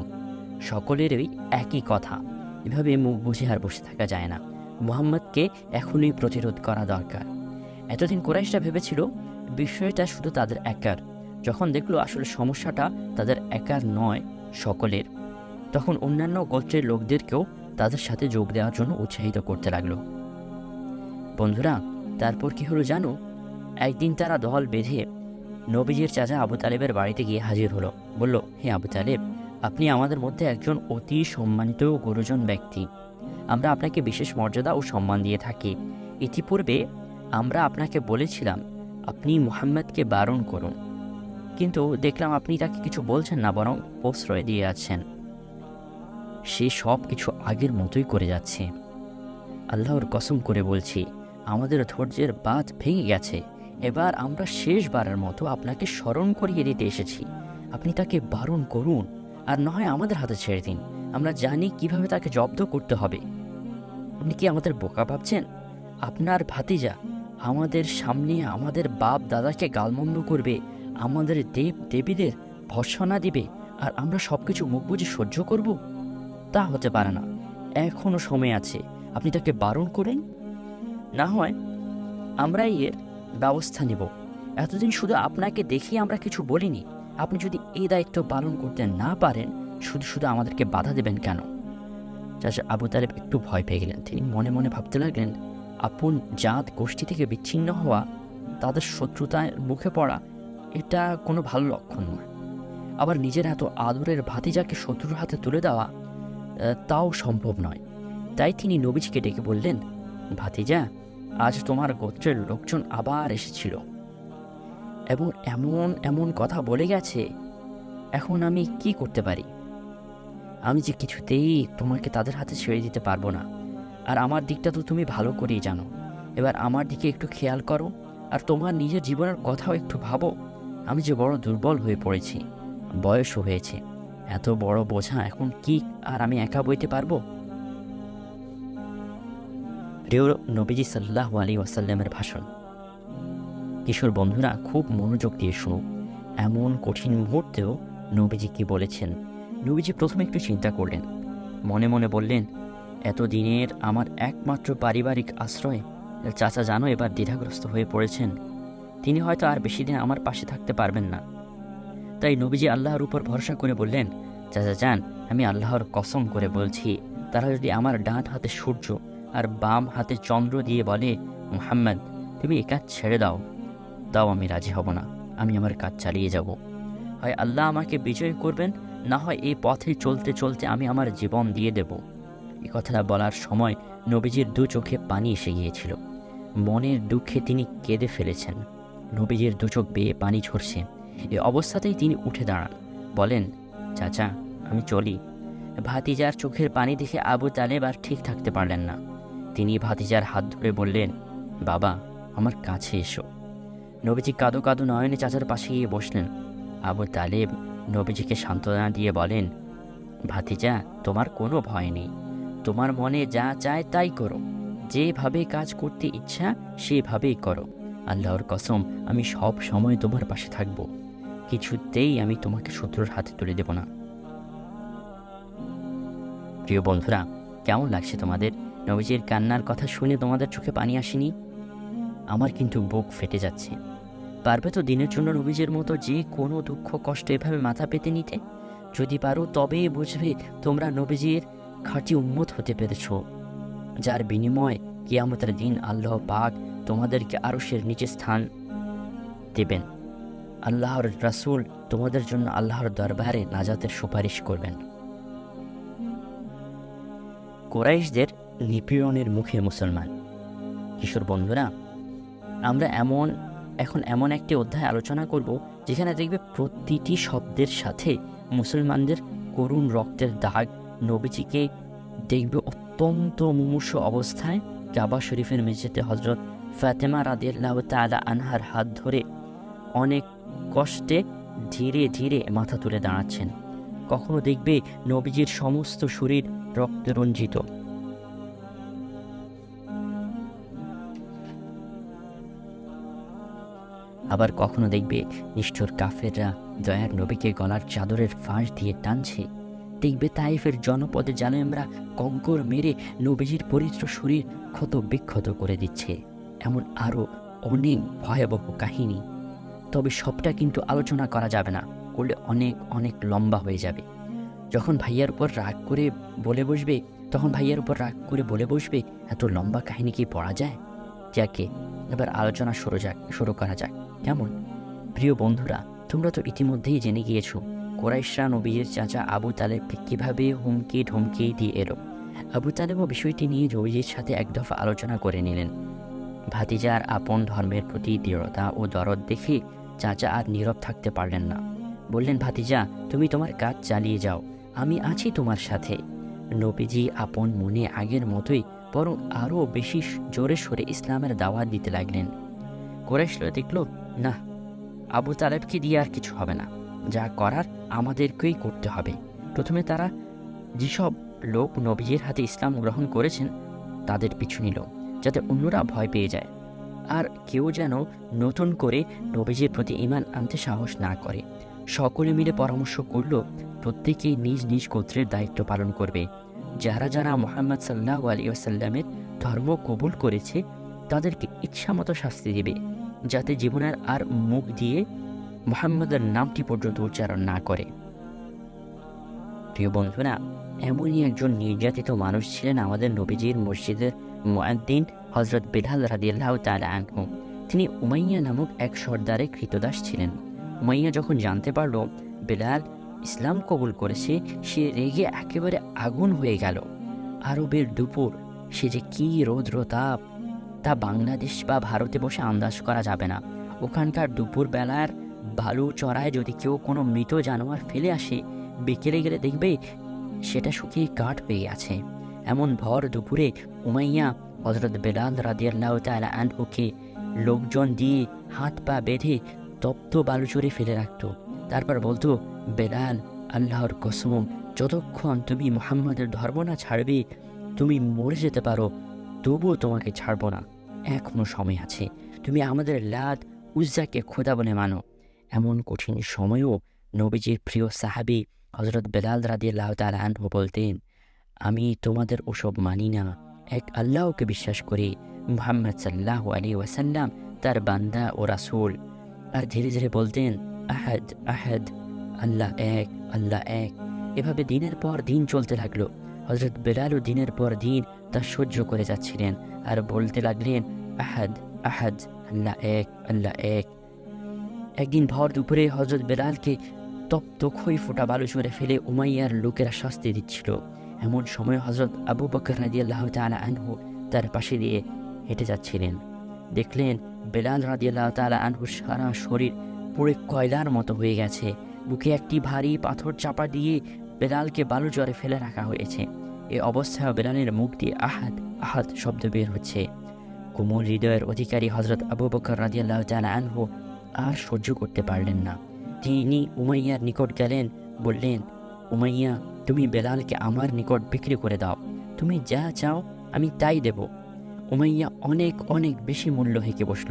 সকলেরই একই কথা, এভাবে মুখ বুঝে আর বসে থাকা যায় না। মুহাম্মদকে এখনই প্রতিরোধ করা দরকার। এতদিন কুরাইশরা ভেবেছিল বিষয়টা শুধু তাদের একার। যখন দেখলো আসলে সমস্যাটা তাদের একার নয়, সকলের, তখন অন্যান্য গোত্রের লোকদেরকেও তাদের সাথে যোগ দেওয়ার জন্য উৎসাহিত করতে লাগলো। বন্ধুরা, তারপর কি হলো জানো? একদিন তারা দল বেঁধে নবীজির চাচা আবু তালেবের বাড়িতে গিয়ে হাজির হলো। বলল, হে আবু তালেব, আপনি আমাদের মধ্যে একজন অতি সম্মানিত ও গুরুজন ব্যক্তি। আমরা আপনাকে বিশেষ মর্যাদা ও সম্মান দিয়ে থাকি। ইতিপূর্বে আমরা আপনাকে বলেছিলাম আপনি মুহাম্মদকে বারণ করুন, কিন্তু দেখলাম আপনি তাকে কিছু বলছেন না, বরং প্রশ্রয় দিয়ে আছেন। সে সব কিছু আগের মতোই করে যাচ্ছে। আল্লাহর কসম করে বলছি, আমাদের ধৈর্যের বাঁধ ভেঙে গেছে। এবার আমরা শেষবারের মতো আপনাকে স্মরণ করিয়ে দিতে এসেছি। আপনি তাকে বারণ করুন, আর নয় আমাদের হাতে ছেড়ে দিন। আমরা জানি কিভাবে তাকে জব্দ করতে হবে। আপনি কি আমাদের বোকা ভাবছেন? আপনার ভাতিজা আমাদের সামনে আমাদের বাপ দাদাকে গালমন্দ করবে, আমাদের দেব দেবীদের ভর্ৎসনা দিবে, আর আমরা সব কিছু মুখ বুঝে সহ্য করব? তা হতে পারে না। এখনও সময় আছে, আপনি তাকে বারণ করেন। না হয় আমরাই এর ব্যবস্থা নেব। এতদিন শুধু আপনাকে দেখিয়ে আমরা কিছু বলিনি। আপনি যদি এই দায়িত্ব পালন করতে না পারেন, শুধু শুধু আমাদেরকে বাধা দেবেন কেন? চাচা আবু তালেব একটু ভয় পেয়ে গেলেন। তিনি মনে মনে ভাবতে লাগলেন, আপন জাত গোষ্ঠী থেকে বিচ্ছিন্ন হওয়া, তাদের শত্রুতায় মুখে পড়া, এটা কোনো ভালো লক্ষণ নয়। আবার নিজের এত আদরের ভাতিজাকে শত্রুর হাতে তুলে দেওয়া, তাও সম্ভব নয়। তাই তিনি নবীজিকে ডেকে বললেন, ভাতিজা, আজ তোমার গোত্রের লোকজন আবার এসেছিল এবং এমন এমন কথা বলে গেছে, এখন আমি কি করতে পারি? আমি যে কিছুতেই তোমাকে তাদের হাতে ছেড়ে দিতে পারবো না। আর আমার দিকটা তো তুমি ভালো করেই জানো। এবার আমার দিকে একটু খেয়াল করো, আর তোমার নিজের জীবনের কথাও একটু ভাবো। আমি যে বড় দুর্বল হয়ে পড়েছি, বয়সও হয়েছে। এত বড় বোঝা এখন কি আর আমি একা বইতে পারবো? প্রিয় নবীজি সাল্লাল্লাহু আলাইহি ওয়াসাল্লামের ভাষণ। কিশোর বন্ধুরা খুব মনোযোগ দিয়ে শুনুন। এমন কঠিন মুহূর্তেও নবীজি কি বলেছেন। নবীজি প্রথমে একটু চিন্তা করলেন, মনে মনে বললেন, এতদিনের আমার একমাত্র পারিবারিক আশ্রয় চাচা জানো এবার দ্বিধাগ্রস্ত হয়ে পড়েছেন। তিনি হয়তো আর বেশি দিন আমার পাশে থাকতে পারবেন না। তাই নবীজি আল্লাহর উপর ভরসা করে বললেন, চাচা যান, আমি আল্লাহর কসম করে বলছি, তারা যদি আমার ডান হাতে সূর্য আর বাম হাতে চন্দ্র দিয়ে বলে, মুহাম্মদ তুমি এ কাজ ছেড়ে দাও, তাও আমি রাজি হব না। আমি আমার কাজ চালিয়ে যাব। হয় আল্লাহ আমাকে বিজয় করবেন, না হয় এই পথে চলতে চলতে আমি আমার জীবন দিয়ে দেব। এই কথাটা বলার সময় নবীজির দু চোখে পানি এসে গিয়েছিল। মনের দুঃখে তিনি কেঁদে ফেলেছেন। নবীজির দু চোখ বেয়ে পানি ঝরছে। এই অবস্থাতেই তিনি উঠে দাঁড়ান, বলেন, চাচা আমি চলি। ভাতিজার চোখের পানি দেখে আবু তালেব আর ঠিক থাকতে পারলেন না। তিনি ভাতিজার হাত ধরে বললেন, বাবা আমার কাছে এসো। নবীজি কাঁদো কাঁদো নয়নে চাচার পাশে গিয়ে বসলেন। আবু তালেব নবীজিকে সান্ত্বনা দিয়ে বলেন, ভাতিজা তোমার কোনো ভয় নেই। তোমার মনে যা চায় তাই করো। যেভাবে কাজ করতে ইচ্ছা সেভাবেই করো। আল্লাহর কসম আমি সব সময় তোমার পাশে থাকব। কিছুতেই আমি তোমাকে শত্রুর হাতে তুলে দেব না। প্রিয় বন্ধুরা, কেমন লাগছে তোমাদের? নবীজির কান্নার কথা শুনে তোমাদের চোখে পানি আসেনি? আমার কিন্তু বুক ফেটে যাচ্ছে। পারবে তো দিনের জন্য নবীজির মতো যে কোনো দুঃখ কষ্ট এভাবে মাথা পেতে নিতে? যদি পারো তবেই বুঝবে তোমরা নবীজির খাঁটি উম্মত হতে পেরেছ, যার বিনিময়ে কিয়ামতের দিন আল্লাহ পাক তোমাদেরকে আরশের নিচে স্থান দেবেন। আল্লাহর রাসূল তোমাদের জন্য আল্লাহর দরবারে নাজাতের সুপারিশ করবেন। কুরাইশদের নিপীড়নের মুখে মুসলমান। কিশোর বন্ধুরা, আমরা এখন এমন একটি অধ্যায় আলোচনা করব যেখানে দেখবে প্রতিটি শব্দের সাথে মুসলমানদের করুণ রক্তের দাগ। নবীজিকে দেখবে অত্যন্ত মুমূর্ষু অবস্থায় কাবা শরীফের মেঝেতে হযরত ফাতেমা রাদিয়াল্লাহু তাআলা আনহার হাত ধরে অনেক কষ্টে ধীরে ধীরে মাথা তুলে দাঁড়াচ্ছেন। কখনো দেখবে নবীজির সমস্ত শরীর রক্তে রঞ্জিত। আবার কখনো দেখবে নিষ্ঠুর কাফেররা দয়ার নবীকে গলার চাদরের ফাঁস দিয়ে টানছে। দেখবে তাইফের জনপদে জালেমরা কঙ্কর মেরে নবীজির পবিত্র শরীর ক্ষত বিক্ষত করে দিচ্ছে। এমন আরও অনেক ভয়াবহ কাহিনী। তবে সবটা কিন্তু আলোচনা করা যাবে না, করলে অনেক অনেক লম্বা হয়ে যাবে। যখন ভাইয়ার উপর রাগ করে বলে বসবে এত লম্বা কাহিনী কি পড়া যায়? যাকে এবার আলোচনা শুরু করা যাক, কেমন? প্রিয় বন্ধুরা, তোমরা তো ইতিমধ্যেই জেনে গিয়েছো কুরাইশরা নবীর চাচা আবু তালেবকে কীভাবে হুমকি ধমকি দিয়ে এলো। আবু তালেবও বিষয়টি নিয়ে নবীর সাথে এক দফা আলোচনা করে নিলেন। ভাতিজার আপন ধর্মের প্রতি দৃঢ়তা ও দরদ দেখে চাচা আর নীরব থাকতে পারলেন না। বললেন, ভাতিজা তুমি তোমার কাজ চালিয়ে যাও, আমি আছি তোমার সাথে। নবীজি আপন মনে আগের মতোই বরং আরও বেশি জোরে সোরে ইসলামের দাওয়াত দিতে লাগলেন। কুরাইশরা দেখল, না, আবু তালেবকে দিয়ে আর কিছু হবে না, যা করার আমাদেরকেই করতে হবে। প্রথমে তারা যেসব লোক নবীজির হাতে ইসলাম গ্রহণ করেছেন তাদের পিছু নিল, যাতে অন্যরা ভয় পেয়ে যায় আর কেউ যেন নতুন করে নবীজির প্রতি ঈমান আনতে সাহস না করে। সকলে মিলে পরামর্শ করল প্রত্যেকেই নিজ নিজ গোত্রের দায়িত্ব পালন করবে। যারা যারা মুহাম্মদ সাল্লাল্লাহু আলাইহি ওয়াসাল্লামের ধর্ম কবুল করেছে তাদেরকে ইচ্ছামতো শাস্তি দেবে, যাতে জীবনের আর মুখ দিয়ে মুহাম্মদের নামটি পর্যন্ত উচ্চারণ না করে। প্রিয় বন্ধুরা, এমনই একজন নির্যাতিত মানুষ ছিলেন আমাদের নবীজির মসজিদের মুয়াজ্জিন হযরত বিলাল রাদিয়াল্লাহু তাআলা আনহু। তিনি উমাইয়া নামক এক সর্দারে কৃতদাস ছিলেন। উমাইয়া যখন জানতে পারল বিলাল ইসলাম কবুল করেছে, সে রেগে একেবারে আগুন হয়ে গেল। আরবের দুপুর, সে যে কী রৌদ্র তাপ, তা বাংলাদেশ বা ভারতে বসে আন্দাজ করা যাবে না। ওখানকার দুপুর বেলার বালু চড়ায় যদি কেউ কোনো মৃত জানোয়ার ফেলে আসে, বিকেলে গেলে দেখবে সেটা শুকিয়ে কাঠ হয়ে গেছে। এমন ভর দুপুরে উমাইয়া হযরত বিলাল রাদিয়াল্লাহু তাআলা আনহুকে লোকজন দিয়ে হাত পা বেঁধে তপ্ত বালুচরে ফেলে রাখত। তারপর বলতো, বেলাল, আল্লাহর কসম, যতক্ষণ তুমি মুহাম্মাদের ধর্ম না ছাড়বে, তুমি মরে যেতে পারো, তবুও তোমাকে ছাড়বো না। এখনো সময় আছে, তুমি আমাদের লাত উজ্জাকে খোদা বলে মানো। এমন কঠিন সময়েও নবীজির প্রিয় সাহাবী হযরত বিলাল রাদিয়াল্লাহু তাআলা আনহু বলতেন, আমি তোমাদের ওসব মানি না, এক আল্লাহকে বিশ্বাস করি, মুহাম্মদ সাল্লাল্লাহু আলাইহি ওয়াসাল্লাম তার বান্দা ও রাসূল। আর ধীরে ধীরে বলতেন, আহাদ আহাদ, আল্লাহ এক, আল্লাহ এক। এভাবে দিনের পর দিন চলতে লাগলো। হযরত বিলালও দিনের পর দিন তা সহ্য করে যাচ্ছিলেন আর বলতে লাগলেন, আহাদ আহাদ, আল্লাহ এক, আল্লাহ এক। একদিন ভর দুপুরে হযরত বিলালকে তপ্ত খই ফোটা বালু চরে ফেলে উমাইয়ার লোকেরা শাস্তি দিচ্ছিল। এমন সময় হযরত আবু বকর রাদিয়াল্লাহু তাআলা আনহু তার পাশে দিয়ে হেঁটে যাচ্ছিলেন। দেখলেন বিলাল রাদিয়াল্লাহু তাআলা আনহুর সারা শরীর পুড়ে কয়লার মতো হয়ে গেছে। বুকে একটি ভারী পাথর চাপা দিয়ে বিলালকে বালু চরে ফেলে রাখা হয়েছে। এ অবস্থায় বিলালের মুখ দিয়ে আহাদ আহাদ শব্দ বের হচ্ছে। কোমল হৃদয়ের অধিকারী হযরত আবু বকর রাদিয়াল্লাহু তাআলা আনহু আর সহ্য করতে পারলেন না। তিনি উমাইয়ার নিকট গেলেন, বললেন, উমাইয়া, তুমি বেলালকে আমার নিকট বিক্রি করে দাও, তুমি যা চাও আমি তাই দেব। উমাইয়া অনেক অনেক বেশি মূল্য হেঁকে বসল।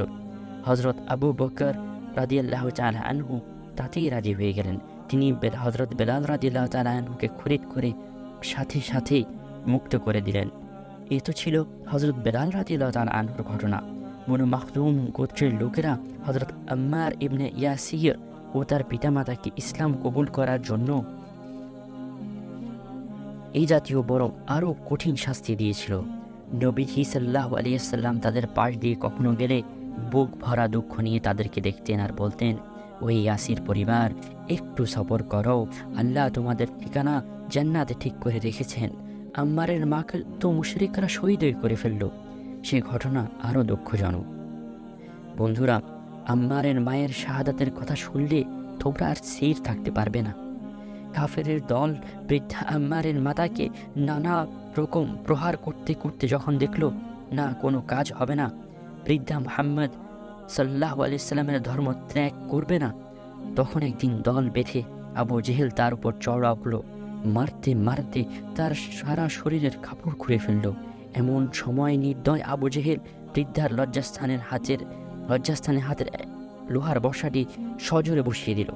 হযরত আবু বকর রাদিয়াল্লাহু তাআলা আনহু তাতেই রাজি হয়ে গেলেন। তিনি হযরত বিলাল রাদিয়াল্লাহু তাআলা আনহুকে খরিদ করে সাথে সাথে মুক্ত করে দিলেন। এ তো ছিল হযরত বিলাল রাদিয়াল্লাহু তাআলা আনহুর ঘটনা। বনু মাখজুম গোত্রের লোকেরা হযরত আম্মার ইবনে ইয়াসির ও তার পিতামাতাকে ইসলাম কবুল করার জন্য এই জাতীয় বরং আরও কঠিন শাস্তি দিয়েছিল। নবীজি সাল্লাল্লাহু আলাইহি ওয়াসাল্লাম তাদের পাশ দিয়ে কখনো গেলে বুক ভরা দুঃখ নিয়ে তাদেরকে দেখতেন আর বলতেন, ওই ইয়াসির পরিবার, একটু সবর করো, আল্লাহ তোমাদের ঠিকানা জান্নাতে ঠিক করে রেখেছেন। আম্মারের মাকে তো মুশরিকরা শহীদই করে ফেলল। সে ঘটনা আরও দুঃখজনক। বন্ধুরা, আম্মারের মায়ের শাহাদাতের কথা শুনলে তোমরা আর স্থির থাকতে পারবে না। কাফেরের দল বৃদ্ধা আম্মারের মাতাকে নানা রকম প্রহার করতে করতে যখন দেখল না কোনো কাজ হবে না, বৃদ্ধা মুহাম্মদ সাল্লাল্লাহু আলাইহি সাল্লামের ধর্ম ত্যাগ করবে না, তখন একদিন দল বেঁধে আবু জেহেল তার উপর চড়াও হলো। মারতে মারতে তার সারা শরীরের কাপড় খুঁড়ে ফেলল। এমন সময় নির্দয় আবু জেহেল বৃদ্ধার লজ্জাস্থানে হাতের লোহার বর্ষাটি সজোরে বসিয়ে দিল।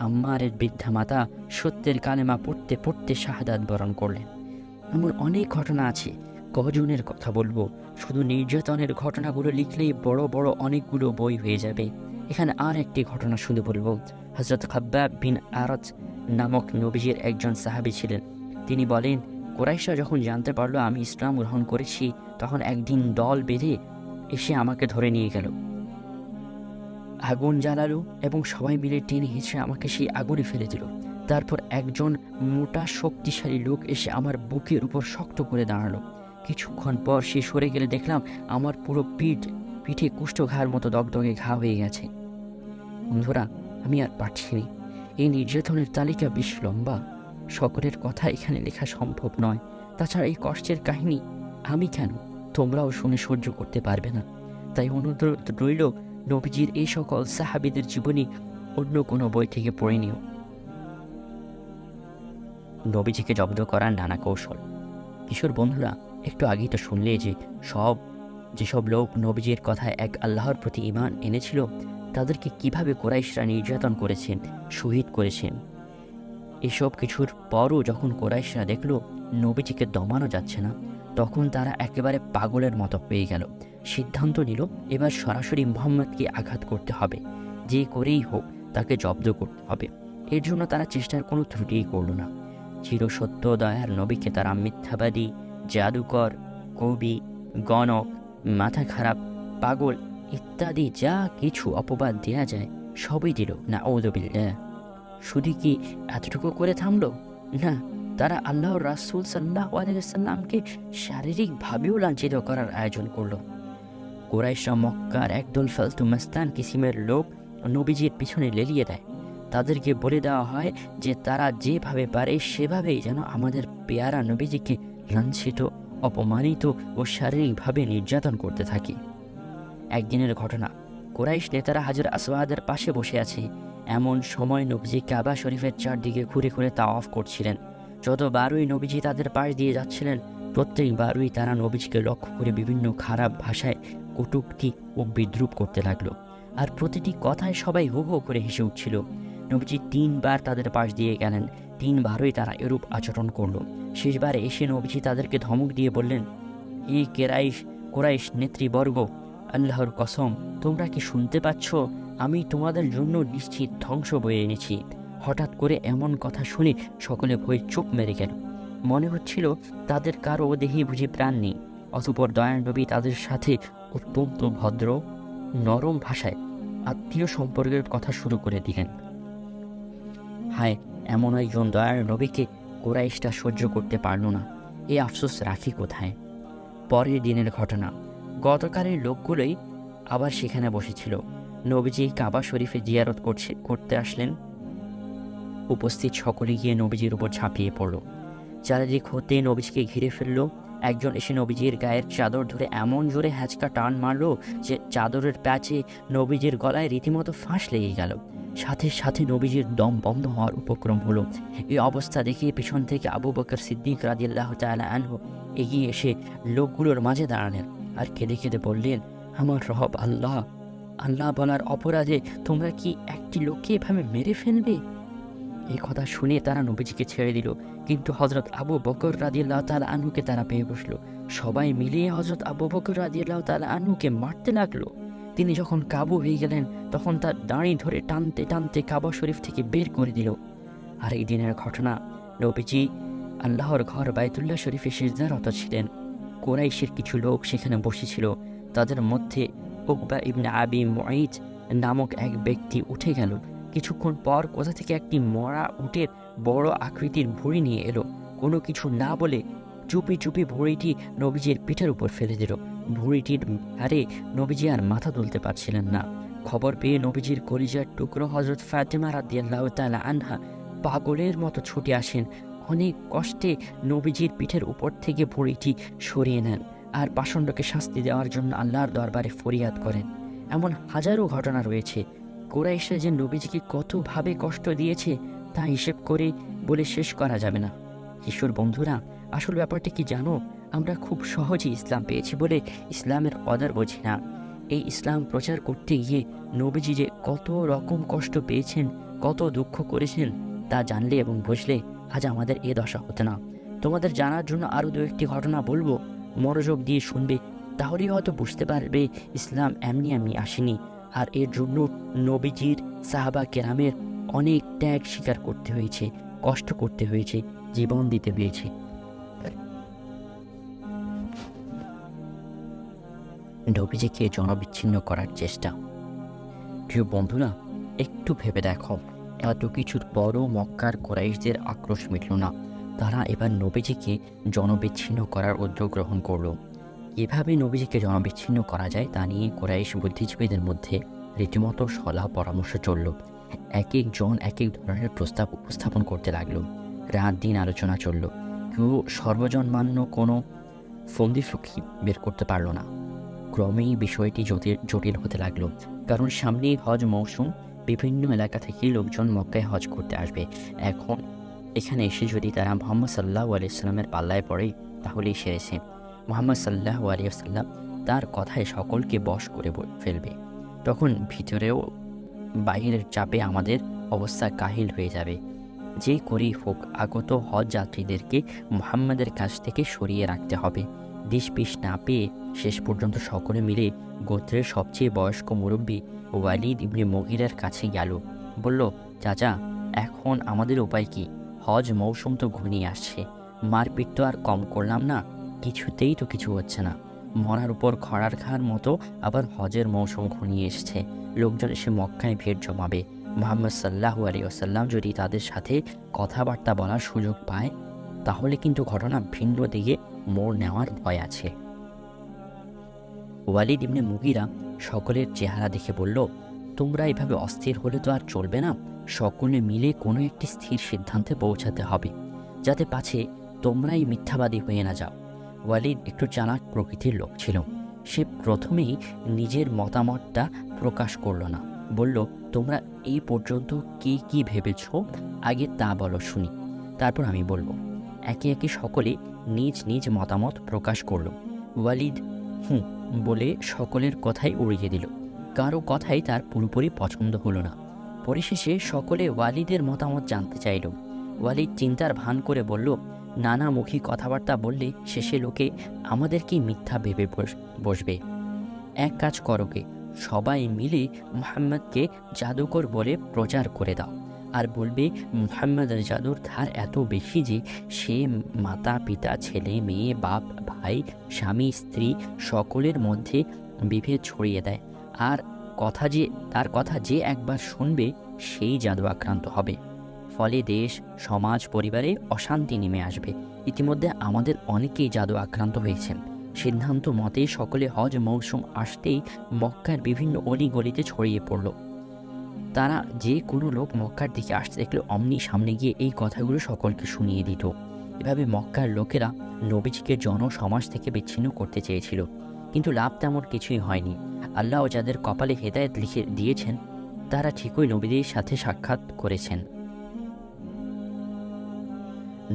আম্মারের বৃদ্ধা মাতা সত্যের কালেমা পড়তে পড়তে শাহাদাত বরণ করলেন। এমন অনেক ঘটনা আছে, কজনের কথা বলবো। শুধু নির্যাতনের ঘটনাগুলো লিখলেই বড় বড় অনেকগুলো বই হয়ে যাবে। এখানে আর একটি ঘটনা শুধু বলবো। হযরত খাব্বাব বিন আরাত নামক নবীজির একজন সাহাবী ছিলেন। তিনি বলেন, কুরাইশরা যখন জানতে পারলো আমি ইসলাম গ্রহণ করেছি, তখন একদিন দল বেঁধে এসে আমাকে ধরে নিয়ে গেল, আগুন জ্বালালো এবং সবাই মিলে টেনে হিঁচড়ে আমাকে সেই আগুনে ফেলে দিল। তারপর একজন মোটা শক্তিশালী লোক এসে আমার বুকের উপর শক্ত করে দাঁড়ালো। কিছুক্ষণ পর সে সরে গেলে দেখলাম আমার পুরো পিঠে কুষ্ঠঘার মতো দগদগে ঘা হয়ে গেছে। বন্ধুরা, আমি আর পারছি না। এই নির্যাতনের তালিকা বেশ লম্বা, সকলের কথা এখানে লেখা সম্ভব নয়। তাছাড়া এই কষ্টের কাহিনী আমি কেন, তোমরাও শুনে সহ্য করতে পারবে না। তাই অনুরোধ রইল, নবীজির এই সকল সাহাবীদের জীবনী অন্য কোনো বই থেকে পড়ে নিও। নবীজিকে জব্দ করার নানা কৌশল। কিশোর বন্ধুরা, একটু আগেই তো শুনলে যে যেসব লোক নবীজির কথায় এক আল্লাহর প্রতি ঈমান এনেছিল, তাদেরকে কিভাবে কুরাইশরা নির্যাতন করেছেন, শহীদ করেছেন। এসব কিছুর পরও যখন কুরাইশরা দেখল নবীজিকে দমানো যাচ্ছে না, তখন তারা একেবারে পাগলের মতো হয়ে গেল। সিদ্ধান্ত নিল এবার সরাসরি মুহাম্মদকে আঘাত করতে হবে, যে করেই হোক তাকে জব্দ করতে হবে। এর জন্য তারা চেষ্টার কোনো ত্রুটিই করল না। চিরসত্য দয়ার নবীকে তারা মিথ্যাবাদী, জাদুকর, কবি, গণক, মাথা খারাপ, পাগল ইত্যাদি যা কিছু অপবাদ দেয়া যায় সবই দিল, নাউযুবিল্লাহ। শুধু কি এতটুকু করে থামলো? না, তারা আল্লাহর রাসূল সাল্লাল্লাহু আলাইহি ওয়াসাল্লামকে শারীরিকভাবেও লাঞ্ছিত করার আয়োজন করলো। কুরাইশরা মক্কার একদল ফালতু মাস্তান কিসিমের লোক নবীজির পিছনে লেলিয়ে দেয়। তাদেরকে বলে দেওয়া হয় যে তারা যেভাবে পারে সেভাবেই যেন আমাদের পেয়ারা নবীজিকে লাঞ্ছিত, অপমানিত ও শারীরিকভাবে নির্যাতন করতে থাকে। একদিনের ঘটনা, কুরাইশ নেতারা হাজর আসওয়াদের পাশে বসে আছে। এমন সময় নবীজি কাবা শরীফের চারদিকে ঘুরে ঘুরে তাওয়াফ করছিলেন। যতবারই নবীজি তাদের পাশ দিয়ে যাচ্ছিলেন, প্রত্যেকবারই তারা নবীজিকে লক্ষ্য করে বিভিন্ন খারাপ ভাষায় কটূক্তি ও বিদ্রূপ করতে লাগলো। আর প্রতিটি কথায় সবাই হো হো করে হেসে উঠছিল। নবীজি 3 বার তাদের পাশ দিয়ে গেলেন, 3 বারই তারা এরূপ আচরণ করলো। শেষবারে এসে নবীজি তাদেরকে ধমক দিয়ে বললেন, এই কুরাইশ নেতৃবর্গ, আল্লাহর কসম, তোমরা কি শুনতে পাচ্ছ? আমি তোমাদের জন্য নিশ্চিত ধ্বংস বয়ে এনেছি। হঠাৎ করে এমন কথা শুনে সকলে ভয়ে চুপ মেরে গেল। মনে হচ্ছিল তাদের কারো দেহে বুঝি প্রাণ নেই। অতঃপর দয়ার নবী তাদের সাথে অত্যন্ত ভদ্র, নরম ভাষায় আত্মীয় সম্পর্কের কথা শুরু করে দিলেন। হায়, এমন একজন দয়ার নবীকে কুরাইশটা সহ্য করতে পারল না। এই আফসোস রাখি কোথায়? পরের দিনের ঘটনা, গতকালের লোকগুলোই আবার সেখানে বসেছিল। নবীজি কাবা শরীফে জিয়ারত করতে আসলেন। উপস্থিত সকলে গিয়ে নবীজির উপর ঝাঁপিয়ে পড়ল। চারিদিক হতে নবীজিকে ঘিরে ফেলল। একজন এসে নবীজির গায়ের চাদর ধরে এমন জোরে হ্যাঁচকা টান মারল যে চাদরের প্যাচে নবীজির গলায় রীতিমতো ফাঁস লেগে গেল। সাথে সাথে নবীজির দম বন্ধ হওয়ার উপক্রম হলো। এই অবস্থা দেখে পিছন থেকে আবু বকর সিদ্দিক রাদিয়াল্লাহু তাআলা আনহু এগিয়ে এসে লোকগুলোর মাঝে দাঁড়ালেন আর কেঁদে কেঁদে বললেন, আমার রব আল্লাহ, আল্লাহ বলার অপরাধে তোমরা কি একটি লোককে এভাবে মেরে ফেলবে? এই কথা শুনে তারা নবীজিকে ছেড়ে দিল, কিন্তু হযরত আবু বকর রাদিয়াল্লাহু তাআলা আনহুকে তারা পেয়ে বসলো। সবাই মিলিয়ে হযরত আবু বকর রাদিয়াল্লাহু তাআলা আনহুকে মারতে লাগলো। তিনি যখন কাবু হয়ে গেলেন, তখন তার দাঁড়ি ধরে টানতে টানতে কাবা শরীফ থেকে বের করে দিল। আর এই দিনের ঘটনা, নবীজি আল্লাহর ঘর বাইতুল্লাহ শরীফে সিজদারত ছিলেন। কুরাইশের কিছু লোক সেখানে বসেছিল। তাদের মধ্যে উকবা ইবনে আবি মুঈত নামক এক ব্যক্তি উঠে গেল। কিছুক্ষণ পর কোথা থেকে একটি মরা উটের বড় আকৃতির ভুঁড়ি নিয়ে এলো। কোনো কিছু না বলে চুপি চুপি ভুঁড়িটি নবীজির পিঠের উপর ফেলে দিল। ভুঁড়িটির হারে নবীজি আর মাথা তুলতে পারছিলেন না। খবর পেয়ে নবীজির কলিজার টুকরো হযরত ফাতেমা রাদিয়াল্লাহু তাআলা আনহা পাগলের মতো ছুটে আসেন। অনেক কষ্টে নবীজির পিঠের উপর থেকে ভুঁড়িটি সরিয়ে নেন আর পাষণ্ডকে শাস্তি দেওয়ার জন্য আল্লাহর দরবারে ফরিয়াদ করেন। এমন হাজারো ঘটনা রয়েছে। কুরাইশরা যে নবীজিকে কতভাবে কষ্ট দিয়েছে তা হিসেব করে বলে শেষ করা যাবে না। কিশোর বন্ধুরা, আসল ব্যাপারটা কি জানো? আমরা খুব সহজেই ইসলাম পেয়েছি বলে ইসলামের কদর বুঝি না। এই ইসলাম প্রচার করতে গিয়ে নবীজি যে কত রকম কষ্ট পেয়েছেন, কত দুঃখ করেছেন, তা জানলে এবং বুঝলে আজ আমাদের এ দশা হতো না। তোমাদের জানার জন্য আরও 2-1টি ঘটনা বলবো, মনোযোগ দিয়ে শুনবে, তাহলেই হয়তো বুঝতে পারবে ইসলাম এমনি এমনি আসেনি। আর এর জন্য নবীজির সাহাবা কেরামের অনেক ত্যাগ স্বীকার করতে হয়েছে, কষ্ট করতে হয়েছে, জীবন দিতে হয়েছে। নবীজিকে জনবিচ্ছিন্ন করার চেষ্টা। প্রিয় বন্ধুরা, একটু ভেবে দেখো, এত কিছুর পরও মক্কার কুরাইশদের আক্রোশ মিটল না। তারা এবার নবীজিকে জনবিচ্ছিন্ন করার উদ্যোগ গ্রহণ করলো। এভাবে নবীজিকে জনবিচ্ছিন্ন করা যায় তা নিয়ে কুরাইশ বুদ্ধিজীবীদের মধ্যে রীতিমতো সলাহ পরামর্শ চলল। এক একজন এক এক ধরনের প্রস্তাব উপস্থাপন করতে লাগলো। রাত দিন আলোচনা চলল। কেউ সর্বজনমান্য কোনো ফন্দিফুকি বের করতে পারল না। ক্রমেই বিষয়টি জটিল হতে লাগলো, কারণ সামনেই হজ মৌসুম। বিভিন্ন এলাকা থেকে লোকজন মক্কায় হজ করতে আসবে। এখন এখানে এসে যদি তারা মুহাম্মদ সাল্লাল্লাহু আলাইহি ওয়াসাল্লামের পাল্লায় পড়ে, তাহলেই সেরেছে। মুহাম্মদ সাল্লাল্লাহু আলাইহি ওয়াসাল্লাম তার কথায় সকলকে বশ করে ফেলবে। তখন ভিতরেও বাইরের চাপে আমাদের অবস্থা কাহিল হয়ে যাবে। যে করেই হোক আগত হজ যাত্রীদেরকে মুহাম্মাদের কাছ থেকে সরিয়ে রাখতে হবে। দিশপিস না পেয়ে শেষ পর্যন্ত সকলে মিলে গোত্রের সবচেয়ে বয়স্ক মুরব্বী ওয়ালিদ ইবনে মুগীরার কাছে গেল। বলল, চাচা, এখন আমাদের উপায় কি? হজ মৌসুম তো ঘনিয়ে আসছে, মারপিট তো আর কম করলাম না, কিছুতেই তো কিছু হচ্ছে না। মরার উপর খড়ার খাওয়ার মতো আবার হজের মৌসুম ঘনিয়ে এসছে, লোকজন এসে মক্কায় ভিড় জমাবে। মুহাম্মদ সাল্লাল্লাহু আলাইহি ওয়াসাল্লাম যদি তাদের সাথে কথাবার্তা বলার সুযোগ পায়, তাহলে কিন্তু ঘটনা ভিন্ন দিকে মোড় নেওয়ার ভয় আছে। ওয়ালিদ ইবনে মুগীরা সকলের চেহারা দেখে বলল, তোমরা এভাবে অস্থির হলে তো আর চলবে না, সকলে মিলে কোনো একটি স্থির সিদ্ধান্তে পৌঁছাতে হবে, যাতে পাছে তোমরাই মিথ্যাবাদী হয়ে না যাও। ওয়ালিদ একটু চালাক প্রকৃতির লোক ছিল। সে প্রথমেই নিজের মতামতটা প্রকাশ করল না। বলল, তোমরা এই পর্যন্ত কে কি ভেবেছ, আগে তা বলো শুনি, তারপর আমি বলবো। একে একে সকলে নিজ নিজ মতামত প্রকাশ করল। ওয়ালিদ বলে সকলের কথাই উড়িয়ে দিল। কারো কথাই তার পুরোপুরি পছন্দ হলো না। পরিশেষে সকলে ওয়ালিদের মতামত জানতে চাইল। ওয়ালিদ চিন্তার ভান করে বলল, নানামুখী কথাবার্তা বললে শেষে লোকে আমাদেরকে মিথ্যা ভেবে বসবে। এক কাজ করোকে, সবাই মিলে মুহাম্মদকে জাদুকর বলে প্রচার করে দাও, আর বলবে মুহাম্মদের জাদুর ধার এত বেশি যে সে মাতা পিতা ছেলে মেয়ে বাপ ভাই স্বামী স্ত্রী সকলের মধ্যে বিভেদ ছড়িয়ে দেয়, আর তার কথা যে একবার শুনবে সেই জাদু আক্রান্ত হবে। ফলে দেশ সমাজ পরিবারে অশান্তি নেমে আসবে। ইতিমধ্যে আমাদের অনেকেই জাদু আক্রান্ত হয়েছেন। সিদ্ধান্ত মতে সকলে হজ মৌসুম আসতেই মক্কার বিভিন্ন অলিগলিতে ছড়িয়ে পড়ল। তারা যে কোনো লোক মক্কার দিকে আসতে দেখলে অমনি সামনে গিয়ে এই কথাগুলো সকলকে শুনিয়ে দিত। এভাবে মক্কার লোকেরা নবীজিকে জনসমাজ থেকে বিচ্ছিন্ন করতে চেয়েছিল, কিন্তু লাভ তেমন কিছুই হয়নি। আল্লাহ যাদের কপালে হেদায়েত লিখে দিয়েছেন, তারা ঠিকই নবীদের সাথে সাক্ষাৎ করেছেন।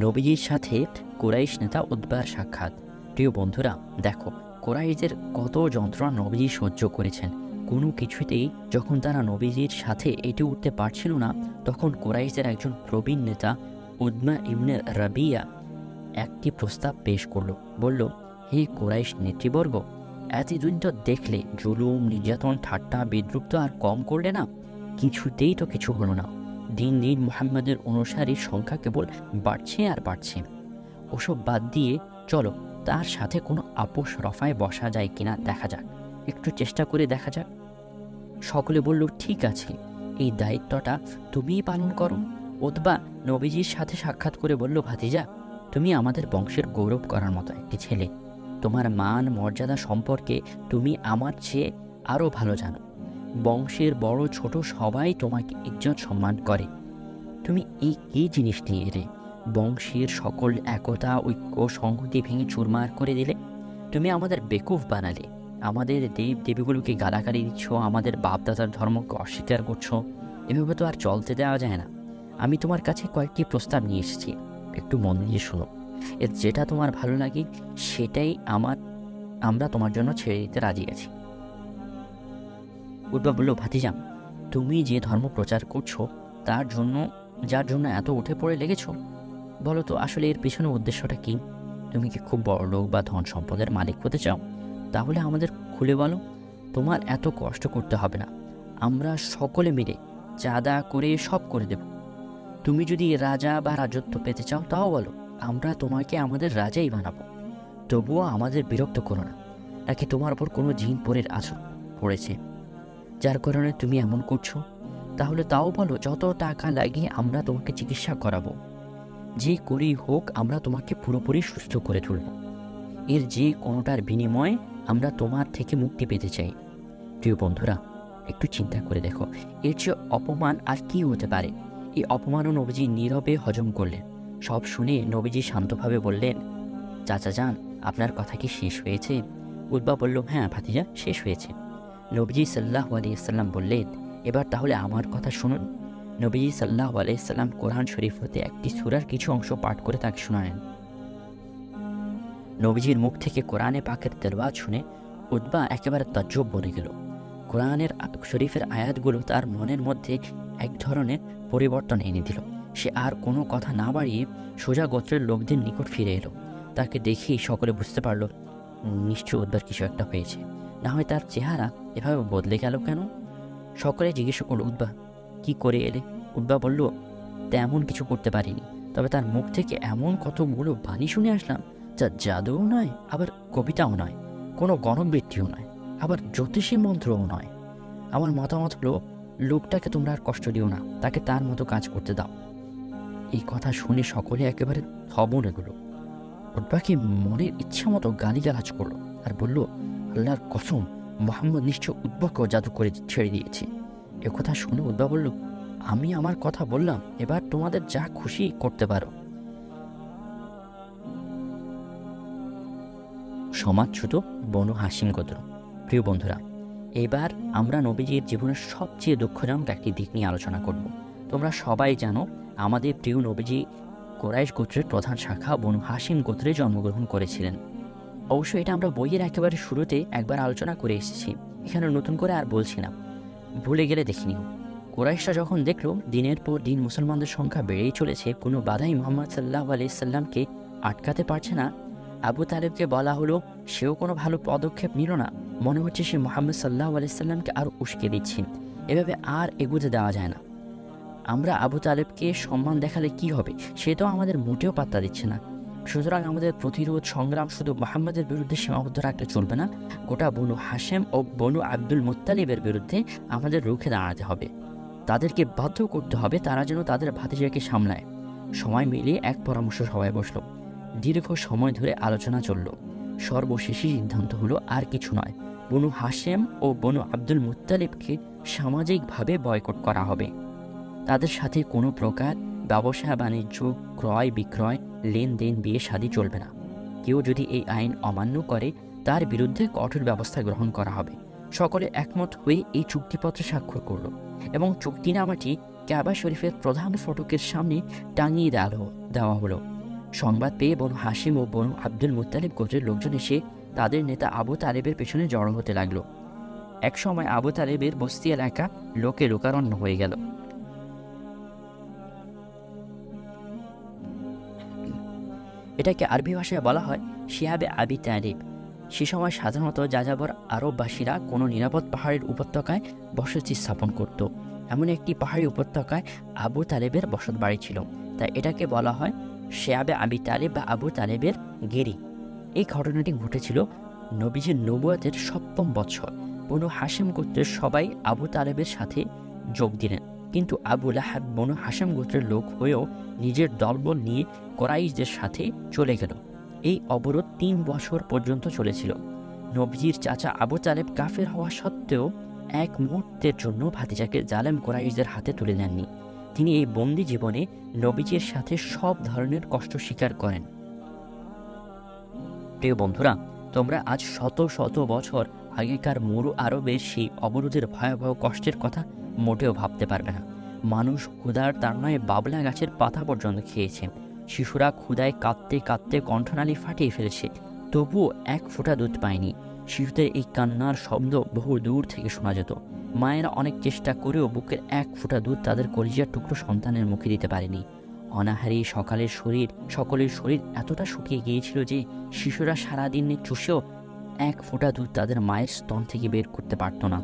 নবীজির সাথে কুরাইশ নেতা উতবার সাক্ষাৎ। প্রিয় বন্ধুরা, দেখো কুরাইশদের কত যন্ত্রণা নবীজি সহ্য করেছেন। কোনো কিছুতেই যখন তারা নবীজির সাথে এটে উঠতে পারছিল না, তখন কুরাইশদের একজন প্রবীণ নেতা উতবা ইবনে রাবিয়া একটি প্রস্তাব পেশ করল। বলল, হে কুরাইশ নেতৃবর্গ, এতদিন তো দেখলে জুলুম নির্যাতন ঠাট্টা বিদ্রুপ তো আর কম করলে না, কিছুতেই তো কিছু হলো না। দিন দিন মুহাম্মদের অনুসারীর সংখ্যা কেবল বাড়ছে আর বাড়ছে। ওসব বাদ দিয়ে চলো তার সাথে কোনো আপোষ রফায় বসা যায় কিনা দেখা যাক, একটু চেষ্টা করে দেখা যাক। সকলে বলল, ঠিক আছে, এই দায়িত্বটা তুমিই পালন করো। উতবা নবীজির সাথে সাক্ষাৎ করে বলল, ভাতিজা, তুমি আমাদের বংশের গৌরব করার মতো একটি ছেলে। তোমার মান মর্যাদা সম্পর্কে তুমি আমার চেয়ে আরও ভালো জানো। বংশের বড় ছোট সবাই তোমাকে ইজ্জত সম্মান করে। তুমি এই কী জিনিস নিয়ে এলে? বংশের সকল একতা ঐক্য সংহতি ভেঙে চুরমার করে দিলে। তুমি আমাদের বেকুফ বানালে, আমাদের দেব দেবীগুলোকে গালাগালি দিচ্ছ, আমাদের বাপদাদার ধর্মকে অস্বীকার করছো। এভাবে তো আর চলতে দেওয়া যায় না। আমি তোমার কাছে কয়েকটি প্রস্তাব নিয়ে এসেছি, একটু মন দিয়ে শোনো। এর যেটা তোমার ভালো লাগে সেটাই আমরা তোমার জন্য ছেড়ে দিতে রাজি আছি। উতবা বলল, ভাতিজা, তুমি যে ধর্ম প্রচার করছো যার জন্য এত উঠে পড়ে লেগেছো, বলো তো আসলে এর পিছনে উদ্দেশ্যটা কি? তুমি কি খুব বড় লোক বা ধন সম্পদের মালিক হতে চাও? তাহলে আমাদের খুলে বলো, তোমার এত কষ্ট করতে হবে না, আমরা সকলে মিলে চাঁদা করে সব করে দেব। তুমি যদি রাজা বা রাজত্ব পেতে চাও তাও বলো, আমরা তোমাকে আমাদের রাজাই বানাবো। তবুও আমাদের বিরক্ত করো না, নাকি তোমার ওপর কোনো জিন পরের আছর পড়েছে যার কারণে তুমি এমন করছো? তাহলে তাও বলো, যত টাকা লাগে আমরা তোমাকে চিকিৎসা করাবো, যে করেই হোক আমরা তোমাকে পুরোপুরি সুস্থ করে তুলব। এর যে কোনোটার বিনিময়ে আমরা তোমার থেকে মুক্তি পেতে চাই। প্রিয় বন্ধুরা, একটু চিন্তা করে দেখো, এর চেয়ে অপমান আর কি হতে পারে? এই অপমানও নবীজি নীরবে হজম করলেন। সব শুনে নবীজি শান্তভাবে বললেন, চাচা যান, আপনার কথা কি শেষ হয়েছে? উতবা বলল, হ্যাঁ ভাতিজা, শেষ হয়েছে। নবীজি সাল্লাল্লাহু আলাইহি সাল্লাম বললেন, এবার তাহলে আমার কথা শুনুন। নবীজি সাল্লাল্লাহু আলাইহি সাল্লাম কোরআন শরীফ হতে একটি সূরার কিছু অংশ পাঠ করে তাকে শোনালেন। নবীজির মুখ থেকে কোরআনে পাকের তেলাওয়াত শুনে উতবা একেবারে তাজ্জব বনে গেল। কোরআনের শরীফের আয়াতগুলো তার মনের মধ্যে এক ধরনের পরিবর্তন এনে দিল। সে আর কোনো কথা না বাড়িয়ে সোজা গোত্রের লোকদের নিকট ফিরে এলো। তাকে দেখেই সকলে বুঝতে পারল নিশ্চয় উদ্বার কিছু একটা হয়েছে, না হয় তার চেহারা এভাবে বদলে গেল কেন? সকলে জিজ্ঞেস করল, উদ্বা কি করে এলে? উদ্বা বলল, তেমন কিছু করতে পারিনি, তবে তার মুখ থেকে এমন কতগুলো বাণী শুনে আসলাম যা জাদুও নয়, আবার কবিতাও নয়, কোনো গণবৃত্তিও নয়, আবার জ্যোতিষী মন্ত্রও নয়। আমার মতামত হলো, লোকটাকে তোমরা আর কষ্ট দিও না, তাকে তার মতো কাজ করতে দাও। এই কথা শুনে সকলে একেবারে থবনে গেল। উদ্বাকে মনের ইচ্ছা মতো গালিগালাজ করলো আর বলল, আল্লাহর কসম, মোহাম্মদ নিশ্চয় উদ্বাকেও জাদু করে ছেড়ে দিয়েছে। একথা শুনে উদ্বা বলল, আমি আমার কথা বললাম, এবার তোমাদের যা খুশি করতে পারো। সমাজচ্যুত বনু হাসিম গোত্র। প্রিয় বন্ধুরা, এবার আমরা নবীজির জীবনের সবচেয়ে দুঃখজনক একটি দিক নিয়ে আলোচনা করব। তোমরা সবাই জানো, আমাদের প্রিয় নবীজি কোরাইশ গোত্রের প্রধান শাখা বনু হাসিম গোত্রে জন্মগ্রহণ করেছিলেন। অবশ্যই এটা আমরা বইয়ের একেবারে শুরুতে একবার আলোচনা করে এসেছি, এখানে নতুন করে আর বলছি না, ভুলে গেলে দেখে নিও। কোরাইশরা যখন দেখলো দিনের পর দিন মুসলমানদের সংখ্যা বেড়েই চলেছে, কোনো বাধাই মোহাম্মদ সাল্লাল্লাহু আলাইহি সাল্লামকে আটকাতে পারছে না, আবু তালেবকে বলা হলো, সেও কোনো ভালো পদক্ষেপ নিল না। মনে হচ্ছে সে মোহাম্মদ সাল্লাল্লাহু আলাইহি সাল্লামকে আরও উস্কে দিচ্ছে, এভাবে আর এগোতে দেওয়া যায় না। আমরা আবু তালেবকে সম্মান দেখালে কি হবে, সে তো আমাদের মোটেও পাত্তা দিচ্ছে না। সুতরাং আমাদের প্রতিরোধ সংগ্রাম শুধু মোহাম্মদের বিরুদ্ধে সীমাবদ্ধ রাখতে চলবে না, গোটা বনু হাশেম ও বনু আব্দুল মুত্তালিবের বিরুদ্ধে আমাদের রুখে দাঁড়াতে হবে। তাদেরকে বাধ্য করতে হবে তারা যেন তাদের ভাতিজাকে সামলায়। সময় মিলিয়ে এক পরামর্শ সভায় বসল। দীর্ঘ সময় ধরে আলোচনা চলল। সর্বশেষে সিদ্ধান্ত হলো, আর কিছু নয়, বনু হাশেম ও বনু আব্দুল মুত্তালিবকে সামাজিকভাবে বয়কট করা হবে। তাদের সাথে কোনো প্রকার ব্যবসা বাণিজ্য, ক্রয় বিক্রয়, লেনদেন, বিয়ে শাদী চলবে না। কেউ যদি এই আইন অমান্য করে তার বিরুদ্ধে কঠোর ব্যবস্থা গ্রহণ করা হবে। সকলে একমত হয়ে এই চুক্তিপত্রে স্বাক্ষর করল এবং চুক্তিনামাটি কাবা শরীফের প্রধান ফটকের সামনে টাঙিয়ে দেওয়া হলো। সংবাদ পেয়ে বনু হাশিম ও বনু আব্দুল মুত্তালিব গোত্রের লোকজন এসে তাদের নেতা আবু তালেবের পেছনে জড়ো হতে লাগলো। একসময় আবু তালেবের বস্তি এলাকা লোকে লোকারণ্য হয়ে গেল। এটাকে আরবি ভাষায় বলা হয় শিহাবে আবি তালিব। সে সময় সাধারণত যাযাবর আরববাসীরা কোনো নিরাপদ পাহাড়ের উপত্যকায় বসতি স্থাপন করত। এমন একটি পাহাড়ি উপত্যকায় আবু তালেবের বসত বাড়ি ছিল, তাই এটাকে বলা হয় শিহাবে আবি তালিব বা আবু তালেবের গেরি। এই ঘটনাটি ঘটেছিল নবীজির নবুয়তের ৭ম বৎসর। বনু হাশিম গোত্রের সবাই আবু তালেবের সাথে যোগ দিলেন, কিন্তু আবু লাহাব বনু হাশিম গোত্রের লোক হয়েও নিজের দলবল নিয়ে কোরাইশদের সাথে চলে গেল। এই অবরোধ ৩ বছর পর্যন্ত চলেছিল। নবীজির চাচা আবু তালেব কাফের হওয়া সত্ত্বেও এক মুহূর্তের জন্য ভাতিজাকে জালেম কোরাইশদের হাতে তুলে নেননি। তিনি এই বন্দি জীবনে নবীজির সাথে সব ধরনের কষ্ট স্বীকার করেন। প্রিয় বন্ধুরা, তোমরা আজ শত শত বছর আগেকার মরু আরবের সেই অবরোধের ভয়াবহ কষ্টের কথা মোটেও ভাবতে পারবে না। মানুষ ক্ষুধার তাড়নায় বাবলা গাছের পাতা পর্যন্ত খেয়েছে। শিশুরা ক্ষুধায় কাঁদতে কাঁদতে কণ্ঠনালী ফাটিয়ে ফেলেছে, তবুও এক ফোঁটা দুধ পায়নি। শিশুদের এই কান্নার শব্দ বহু দূর থেকে শোনা যেত। মায়েরা অনেক চেষ্টা করেও বুকের এক ফোঁটা দুধ তাদের কলিজার টুকরো সন্তানের মুখে দিতে পারেনি। অনাহারী সকলের শরীর এতটা শুকিয়ে গিয়েছিল যে শিশুরা সারাদিন চুষেও এক ফোঁটা দুধ তাদের মায়ের স্তন থেকে বের করতে পারত না।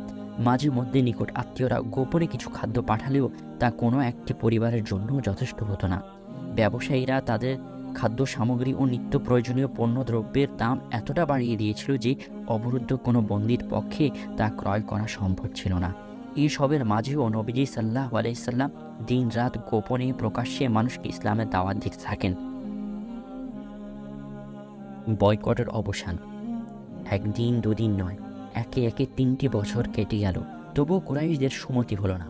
মাঝে মধ্যে নিকট আত্মীয়রা গোপনে কিছু খাদ্য পাঠালেও তা কোনো একটি পরিবারের জন্য যথেষ্ট হতো না। ব্যবসায়ীরা তাদের খাদ্য সামগ্রী ও নিত্য প্রয়োজনীয় পণ্যদ্রব্যের দাম এতটা বাড়িয়ে দিয়েছিল যে অবরুদ্ধ কোনো বন্দির পক্ষে তা ক্রয় করা সম্ভব ছিল না। এই সবের মাঝেও নবীজি সাল্লাল্লাহু আলাইহি সাল্লাম দিন রাত গোপনে প্রকাশ্যে মানুষকে ইসলামের দাওয়াত দিতে থাকেন। বয়কটের অবসান একদিন দুদিন নয়, একে একে 3টি বছর কেটে গেল, তবুও কুরাইশদের সুমতি হলো না।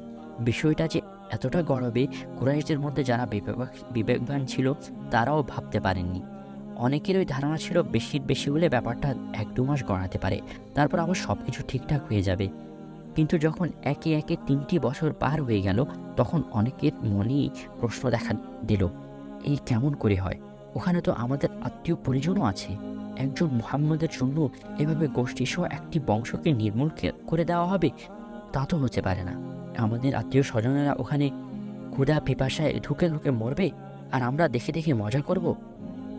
বিষয়টা যে এতটা গড়বে কুরাইশদের মধ্যে যারা বিবেকবান ছিল তারাও ভাবতে পারেননি। অনেকের ওই ধারণা ছিল বেশি হলে ব্যাপারটা 1-2 মাস গড়াতে পারে, তারপর আবার সব কিছু ঠিকঠাক হয়ে যাবে। কিন্তু যখন একে একে 3টি বছর পার হয়ে গেল, তখন অনেকের মনেই প্রশ্ন দেখা দিল, এই কেমন করে হয়? ওখানে তো আমাদের আত্মীয় পরিজনও আছে। একজন মুহাম্মদের জন্য এভাবে গোষ্ঠীসহ একটি বংশকে নির্মূল করে দেওয়া হবে? তা তো হতে পারে না। আমাদের আত্মীয় স্বজনেরা ওখানে ক্ষুধা পিপাসায় ঢুকে ঢুকে মরবে আর আমরা দেখে দেখে মজা করব?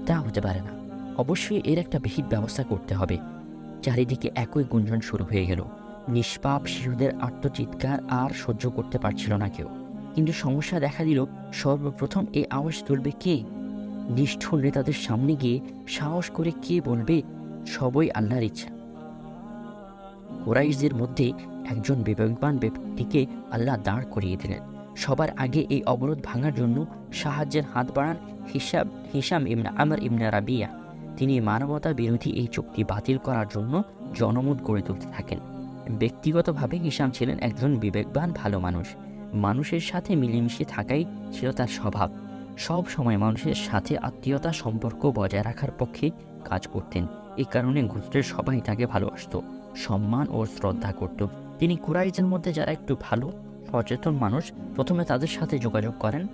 তা হতে পারে না। অবশ্যই এর একটা বিহিত ব্যবস্থা করতে হবে। চারিদিকে একই গুঞ্জন শুরু হয়ে গেল। নিষ্পাপ শিশুদের আত্মচিৎকার আর সহ্য করতে পারছিল না কেউ। কিন্তু সমস্যা দেখা দিল, সর্বপ্রথম এই আওয়াজ তুলবে কে? নিষ্ঠুর নেতাদের সামনে গিয়ে সাহস করে কে বলবে সবই আল্লাহর ইচ্ছা? কুরাইশদের মধ্যে একজন বিবেকবান ব্যক্তিকে আল্লাহ দাঁড় করিয়ে দিলেন। সবার আগে এই অবরোধ ভাঙার জন্য সাহায্যের হাত বাড়ান হিশাম ইবনে আমর ইবনে রাবিয়া। তিনি মানবতা বিরোধী এই চুক্তি বাতিল করার জন্য জনমত গড়ে তুলতে থাকেন। ব্যক্তিগতভাবে হিশাম ছিলেন একজন বিবেকবান ভালো মানুষ। মানুষের সাথে মিলেমিশে থাকাই ছিল তার স্বভাব। সব সময় মানুষের সাথে আত্মীয়তা সম্পর্ক বজায় রাখার পক্ষে কাজ করতেন। এই কারণে গোত্রের সবাই তাকে ভালোবাসত, সম্মান ও শ্রদ্ধা করত। তিনি কুরাইশদের মধ্যে যারা একটু ভালো সচেতন মানুষ, প্রথমে তাদের সাথে যোগাযোগ করেন।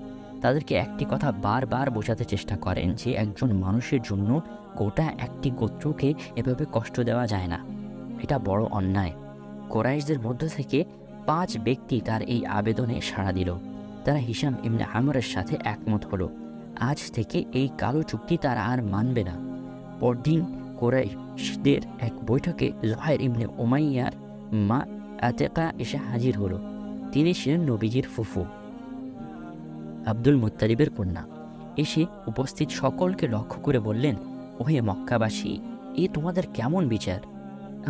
তাদেরকে একটি কথা বারবার বোঝাতে চেষ্টা করেন যে একজন মানুষের জন্য গোটা একটি গোত্রকে এভাবে কষ্ট দেওয়া যায় না, এটা বড় অন্যায়। কুরাইশদের মধ্য থেকে 5 ব্যক্তি তার এই আবেদনে সাড়া দিল। তারা হিশাম ইবনে আমরের সাথে একমত হলো। আজ থেকে এই কালো চুক্তি তারা আর মানবে না। পরদিন কুরাইশদের এক বৈঠকে জুহাইর ইবনে উমাইয়ার মা আতেকা এসে হাজির হলো। তিনি ছিলেন নবীজির ফুফু, আব্দুল মুত্তালিবের কন্যা। এসে উপস্থিত সকলকে লক্ষ্য করে বললেন, ওহে মক্কাবাসী, এ তোমাদের কেমন বিচার?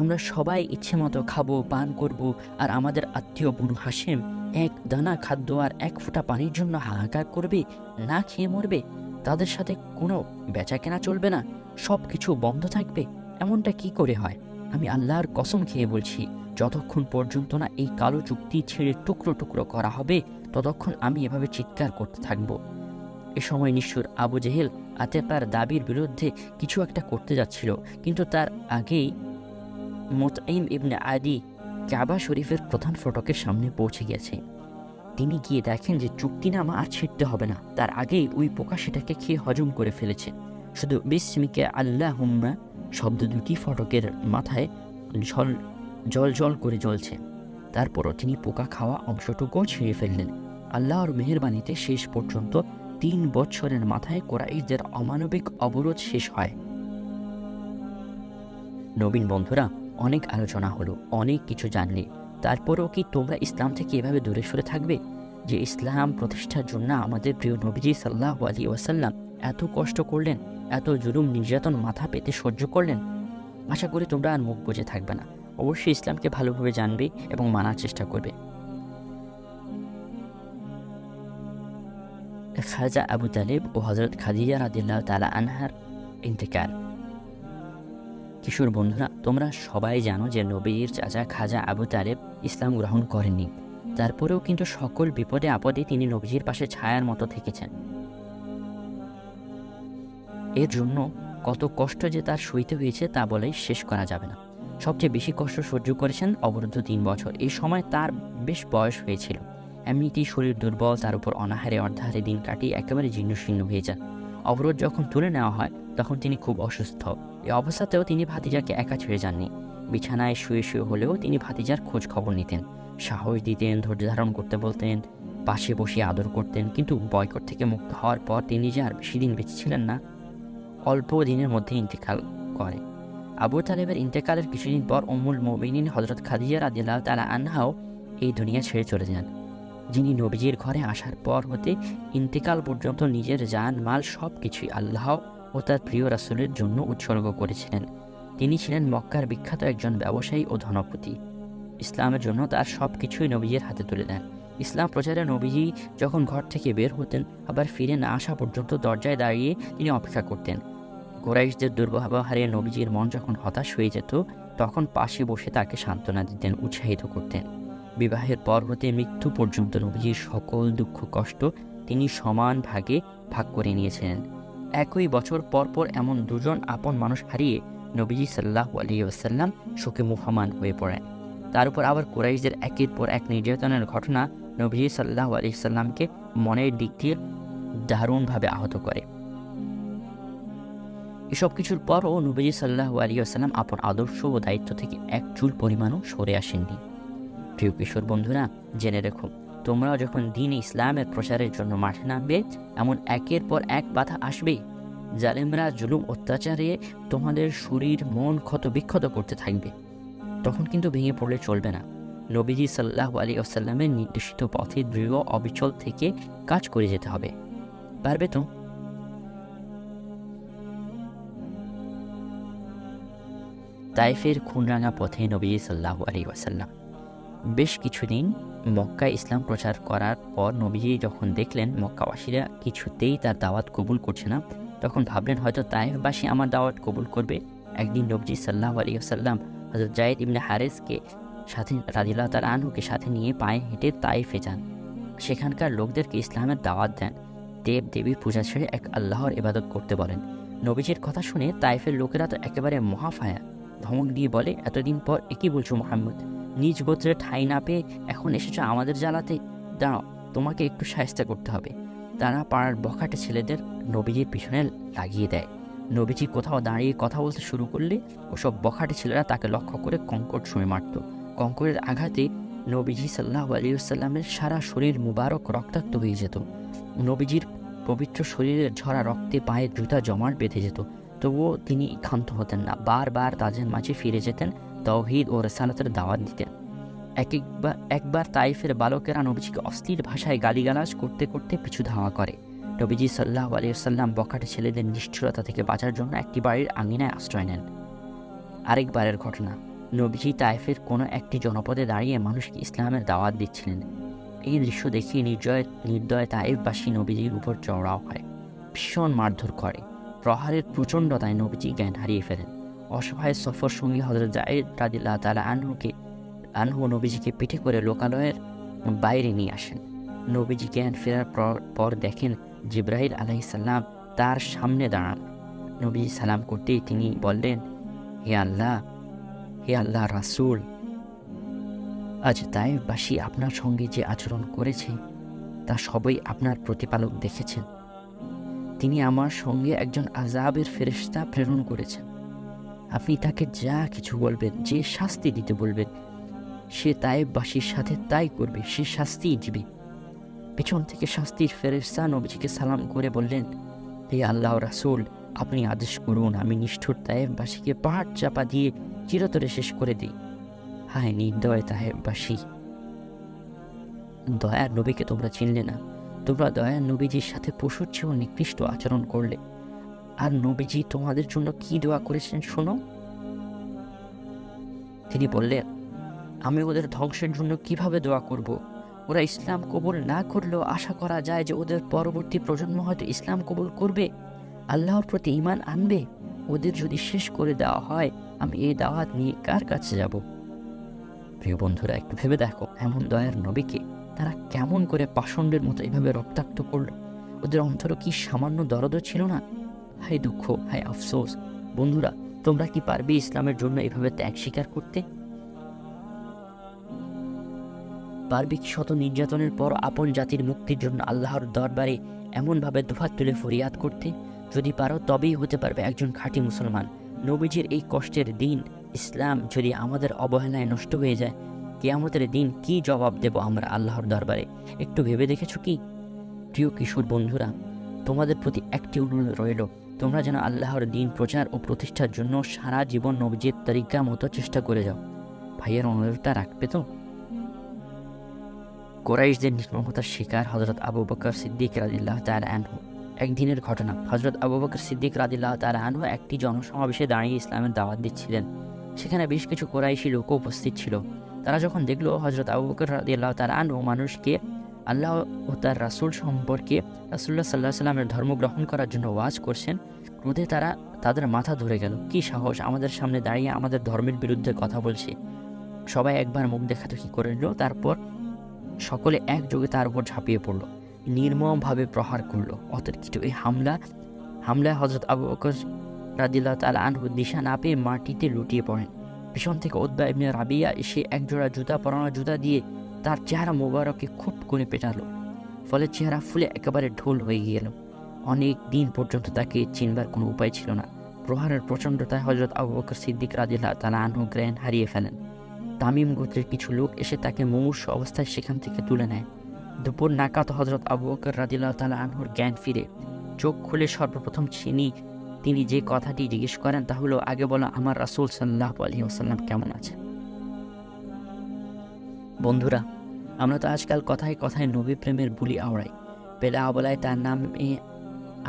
আমরা সবাই ইচ্ছে মতো খাবো, পান করব, আর আমাদের আত্মীয় বনু হাশেম এক দানা খাদ্য আর এক ফোঁটা পানির জন্য হাহাকার করবে, না খেয়ে মরবে। তাদের সাথে কোনো বেচা কেনা চলবে না, সব কিছু বন্ধ থাকবে। এমনটা কি করে হয়? আমি আল্লাহর কসম খেয়ে বলছি, যতক্ষণ পর্যন্ত না এই কালো চুক্তি ছেড়ে টুকরো টুকরো করা হবে, ততক্ষণ আমি এভাবে চিৎকার করতে থাকবো। এ সময় নিষ্ঠুর আবু জেহেল আতেকার দাবির বিরুদ্ধে কিছু একটা করতে যাচ্ছিল, কিন্তু তার আগেই মুতঈম ইবনে আদি কাবা শরীফের প্রধান ফটকের সামনে পৌঁছে গেছে। তিনি গিয়ে দেখেন যে চুক্তিনামা আর ছিঁড়তে হবে না, তার আগেই ওই পোকা সেটাকে খেয়ে হজম করে ফেলেছে। শুধু বিসমিকে আল্লাহুম্মা শব্দ দুটি ফটকের মাথায় জল জল করে জ্বলছে। তারপরও তিনি পোকা খাওয়া অংশটুকুও ছিঁড়ে ফেললেন। আল্লাহর মেহেরবানিতে শেষ পর্যন্ত 3 বছরের মাথায় কুরাইশদের অমানবিক অবরোধ শেষ হয়। নবীন বন্ধুরা, অনেক আলোচনা হলো, অনেক কিছু জানলে, তারপরেও কি তোমরা ইসলাম থেকে এভাবে দূরে সরে থাকবে? যে ইসলাম প্রতিষ্ঠার জন্য আমাদের প্রিয় নবীজি সাল্লাল্লাহু আলাইহি ওয়াসাল্লাম এত কষ্ট করলেন, এত জুলুম নির্যাতন মাথা পেতে সহ্য করলেন। আশা করি তোমরা আর মুখ বুজে থাকবে না, অবশ্যই ইসলামকে ভালোভাবে জানবে এবং মানার চেষ্টা করবে। খাজা আবু তালেব ও হযরত খাদিজা রাদিয়াল্লাহু তাআলা আনহার ইন্তেকাল। কিশোর বন্ধুরা, তোমরা সবাই জানো যে নবীর চাচা খাজা আবু তালেব ইসলাম গ্রহণ করেননি। তারপরেও কিন্তু সকল বিপদে আপদে তিনি নবীজির পাশে ছায়ার মতো থেকেছেন। এর জন্য কত কষ্ট যে তার সইতে হয়েছে তা বলেই শেষ করা যাবে না। সবচেয়ে বেশি কষ্ট সহ্য করেছেন অবরুদ্ধ 3 বছর। এই সময় তার বেশ বয়স হয়েছিল। এমনিতেই শরীর দুর্বল, তার উপর অনাহারে অর্ধাহারে দিন কাটিয়ে একেবারে জীর্ণশীর্ণ হয়ে যান। অবরোধ যখন তুলে নেওয়া হয় তখন তিনি খুব অসুস্থ। এই অবস্থাতেও তিনি ভাতিজাকে একা ছেড়ে যাননি। বিছানায় শুয়ে শুয়ে হলেও তিনি ভাতিজার খোঁজ খবর নিতেন, সাহস দিতেন, ধৈর্য ধারণ করতে বলতেন, পাশে বসে আদর করতেন। কিন্তু বয়কট থেকে মুক্ত হওয়ার পর তিনি যে আর বেশি দিন বেঁচে ছিলেন না, অল্প দিনের মধ্যে ইন্তেকাল করে। আবু তালেবের ইন্তেকালের কিছুদিন পর উম্মুল মুমিনিন হযরত খাদিজা রাদিয়াল্লাহু তাআলা আনহাও এই দুনিয়া ছেড়ে চলে যান, যিনি নবীজির ঘরে আসার পর হতে ইন্তেকাল পর্যন্ত নিজের জান মাল সব কিছুই আল্লাহ ও তার প্রিয় রাসূলের জন্য উৎসর্গ করেছিলেন। তিনি ছিলেন মক্কার বিখ্যাত একজন ব্যবসায়ী ও ধনপতি। ইসলামের জন্য তার সব কিছুই নবীজির হাতে তুলে দেন। ইসলাম প্রচারে নবীজি যখন ঘর থেকে বের হতেন, আবার ফিরে না আসা পর্যন্ত দরজায় দাঁড়িয়ে তিনি অপেক্ষা করতেন। কুরাইশদের দুর্ব্যবহারে নবীজির মন যখন হতাশ হয়ে যেত, তখন পাশে বসে তাকে সান্ত্বনা দিতেন, উৎসাহিত করতেন। বিবাহের পর হতে মৃত্যু পর্যন্ত নবীজির সকল দুঃখ কষ্ট তিনি সমান ভাগে ভাগ করে নিয়েছিলেন। একই বছর পরপর এমন দুজন আপন মানুষ হারিয়ে নবীজি সাল্লাল্লাহু আলাইহি ওয়াসাল্লাম শোকে মুহ্যমান হয়ে পড়েন। তার উপর আবার কুরাইশদের একের পর এক নির্যাতনের ঘটনা নবীজি সাল্লাল্লাহু আলাইহি ওয়াসাল্লামকে মনের দিক দিয়ে দারুণভাবে আহত করে। এসব কিছুর পরও নবীজি সাল্লাল্লাহু আলাইহি ওয়াসাল্লাম আপন আদর্শ ও দায়িত্ব থেকে এক চুল পরিমাণও সরে আসেননি। প্রিয় কিশোর বন্ধুরা, জেনে রেখো, তোমরাও যখন দ্বীন ইসলামের প্রচারের জন্য মাঠে নামবে, এমন একের পর এক বাধা আসবেই। জালেমরা জুলুম অত্যাচারে তোমাদের শরীর মন ক্ষত বিক্ষত করতে থাকবে, তখন কিন্তু ভেঙে পড়লে চলবে না। নবীজি সাল্লাল্লাহু আলাইহি ওয়াসাল্লামের নির্দেশিত পথে দৃঢ় অবিচল থেকে কাজ করে যেতে হবে। পারবে তো? তায়েফের খুনরাঙা পথে নবীজি সাল্লাল্লাহু আলাইহি ওয়াসাল্লাম বেশ কিছুদিন মক্কায় ইসলাম প্রচার করার পর নবীজি যখন দেখলেন মক্কাবাসীরা কিছুতেই তার দাওয়াত কবুল করছে না, তখন ভাবলেন হয়তো তায়েফবাসী আমার দাওয়াত কবুল করবে। একদিন নবীজি সাল্লাল্লাহু আলাইহি ওয়াসাল্লাম হযরত যায়েদ ইবনে হারেসকে সাথে রাদিয়াল্লাহু তাআলা আনহুকে সাথে নিয়ে পায়ে হেঁটে তায়েফে যান। সেখানকার লোকদেরকে ইসলামের দাওয়াত দেন। দেব দেবীর পূজা ছেড়ে এক আল্লাহর ইবাদত করতে বলেন। নবীজির কথা শুনে তায়েফের লোকেরা তো একেবারে মহাফায়া, ধমক দিয়ে বলে, এতদিন পর একই বলছো মুহাম্মদ, নিজ গোত্রে ঠাঁই না পেয়ে এখন এসেছো আমাদের জ্বালাতে? দাঁড়াও, তোমাকে একটু সাহায্য করতে হবে। তারা পাড়ার বখাটে ছেলেদের নবীজির পিছনে লাগিয়ে দেয়। নবীজি কোথাও দাঁড়িয়ে কথা বলতে শুরু করলে ওসব বখাটে ছেলেরা তাকে লক্ষ্য করে কঙ্কর ছুঁড়ে মারত। কঙ্করের আঘাতে নবীজি সাল্লাল্লাহু আলাইহি ওয়াসাল্লামের সারা শরীর মুবারক রক্তাক্ত হয়ে যেত। নবীজির পবিত্র শরীরের ঝরা রক্তে পায়ে জুতা জমাট বেঁধে যেত, তবুও তিনি ক্ষান্ত হতেন না। বারবার তাদের মাঝে ফিরে যেতেন, তাওহীদ ও রিসালাতের দাওয়াত দিতেন। একবার তাইফের বালকেরা নবীজিকে অস্থির ভাষায় গালিগালাজ করতে করতে পিছু ধাওয়া করে। নবীজি সাল্লাল্লাহু আলাইহি ওয়াসাল্লাম বখাটে ছেলেদের নিষ্ঠুরতা থেকে বাঁচার জন্য একটি বাড়ির আঙিনায় আশ্রয় নেন। আরেকবারের ঘটনা, নবীজি তাইফের কোনো একটি জনপদে দাঁড়িয়ে মানুষকে ইসলামের দাওয়াত দিচ্ছিলেন। এই দৃশ্য দেখে নির্দয় তাইফবাসী নবীজির উপর চড়াও হয়, ভীষণ মারধর করে। প্রহারের প্রচণ্ডতায় নবীজি জ্ঞান হারিয়ে ফেলেন। অসহায় সফর সঙ্গী হযরত যায়েদ রাদিয়াল্লাহু তাআলা আনহু নবীজিকে পিঠে করে লোকালয়ের বাইরে নিয়ে আসেন। নবীজি জ্ঞান ফেরার পর দেখেন জিবরাইল আলাইহিস সালাম তার সামনে দাঁড়ান। নবীজি সালাম করতেই তিনি বললেন, হে আল্লাহ রাসূল, আজ তাইফবাসী আপনার সঙ্গে যে আচরণ করেছে তা সবই আপনার প্রতিপালক দেখেছেন। তিনি আমার সঙ্গে একজন আযাবের ফেরেশতা প্রেরণ করেছেন। আপনি তাকে যা কিছু বলবেন, যে শাস্তি দিতে বলবেন, সে তাইফবাসীর সাথে তাই করবে, সে শাস্তিই দিবে। পেছন থেকে শাস্তির ফেরেশতা নবীজিকে সালাম করে বললেন, হে আল্লাহ রাসূল, আপনি আদেশ করুন, আমি নিষ্ঠুর তাইফবাসীকে পাহাড় চাপা দিয়ে চিরতরে শেষ করে দিই। হায় নির্দয় তাইফবাসী! দয়ার নবীকে তোমরা চিনলে না, তোমরা দয়ার নবীজির সাথে পশুর চেয়েও নিকৃষ্ট আচরণ করলে। আর নবীজি তোমাদের জন্য কি দোয়া করেছেন শোনো। তিনি বললেন, আমি ওদের ধ্বংসের জন্য কিভাবে দোয়া করব? ওরা ইসলাম কবুল না করলেও আশা করা যায় যে ওদের পরবর্তী প্রজন্ম হয়তো ইসলাম কবুল করবে, আল্লাহর প্রতি ঈমান আনবে। ওদের যদি শেষ করে দেওয়া হয়, আমি এই দাওয়াত নিয়ে কার কাছে যাব? প্রিয় বন্ধুরা, একটু ভেবে দেখো, এমন দয়ার নবীকে তারা কেমন করে পাষণ্ডের মতো এভাবে রক্তাক্ত করলো। ওদের অন্তরে কি সামান্য দরদও ছিল না? হায় দুঃখ, হায় আফসোস! বন্ধুরা, তোমরা কি পারবে ইসলামের জন্য এভাবে ত্যাগ স্বীকার করতে? পারবে কি শত নির্যাতনের পর আপন জাতির মুক্তির জন্য আল্লাহর দরবারে এমনভাবে দুহাত তুলে ফরিয়াদ করতে? যদি পারো তবেই হতে পারবে একজন খাঁটি মুসলমান। নবীজির এই কষ্টের দিন ইসলাম যদি আমাদের অবহেলায় নষ্ট হয়ে যায়, কিয়ামতের দিন কি জবাব দেব আমরা আল্লাহর দরবারে? একটু ভেবে দেখেছো কি? প্রিয় কিশোর বন্ধুরা, তোমাদের প্রতি একটি অনুরোধ রইল, তোমরা যেন আল্লাহর দিন প্রচার ও প্রতিষ্ঠার জন্য সারা জীবন নবীজির তরিকা মতো চেষ্টা করে যাও। ভাইয়ের অনুরোধটা রাখবে তো? কুরাইশদের নির্মমতার শিকার হযরত আবু বকর সিদ্দিক রাদিয়াল্লাহু তাআলা আনহু। একদিনের ঘটনা, হযরত আবু বকর সিদ্দিক রাদিয়াল্লাহু তাআলা আনহু একটি জনসমাবেশে দাঁড়িয়ে ইসলামের দাওয়াত দিচ্ছিলেন। সেখানে বেশ কিছু কুরাইশি লোকও উপস্থিত ছিল। তারা যখন দেখল হযরত আবু বকর রাদিয়াল্লাহু তাআলা আনহু মানুষকে আল্লাহ ও তার রাসূল সম্পর্কে রাসূলুল্লাহ সাল্লাল্লাহু আলাইহি ওয়াসাল্লামের ধর্ম গ্রহণ করার জন্য ওয়াজ করছেন, ক্রোধে তাদের মাথা ধরে গেল। কি সাহস, আমাদের সামনে দাঁড়িয়ে আমাদের ধর্মের বিরুদ্ধে কথা বলছে! সবাই একবার মুখ দেখাদেখি করে নিল, তারপর সকলে একযোগে তার উপর ঝাঁপিয়ে পড়ল, নির্মমভাবে প্রহার করলো। অতর্কিত এই হামলায় হযরত আবু বকর রাদিয়াল্লাহু তাআলা আনহু দিশা না পেয়ে মাটিতে লুটিয়ে পড়েন। পিছন থেকে উতবা ইবনে রাবিয়া এসে একজোড়া পরানো জুতা দিয়ে তার চেহারা মোবারকে খুব করে পেটালো, ফলে চেহারা ফুলে একেবারে ঢোল হয়ে গেল। অনেক দিন পর্যন্ত তাকে চিনবার কোনো উপায় ছিল না। প্রহারের প্রচণ্ডতায় হযরত আবু বকর সিদ্দিক রাদিয়াল্লাহু তাআলা আনহু জ্ঞান হারিয়ে ফেলেন। তামিম গোত্রের কিছু লোক এসে তাকে মুমূর্ষু অবস্থায় সেখান থেকে তুলে নেয়। দুপুর নাগাদ হযরত আবু বকর রাদিয়াল্লাহু তাআলা আনহুর জ্ঞান ফিরে। চোখ খুলে সর্বপ্রথম তিনি যে কথাটি জিজ্ঞেস করেন তা হলো, আগে বলো আমার রাসূল সাল্লাল্লাহু আলাইহি ওয়াসাল্লাম কেমন আছেন। বন্ধুরা, আমরা তো আজকাল কথায় কথায় নবী প্রেমের বুলি আওড়াই, পেলে আবলায় তার নামে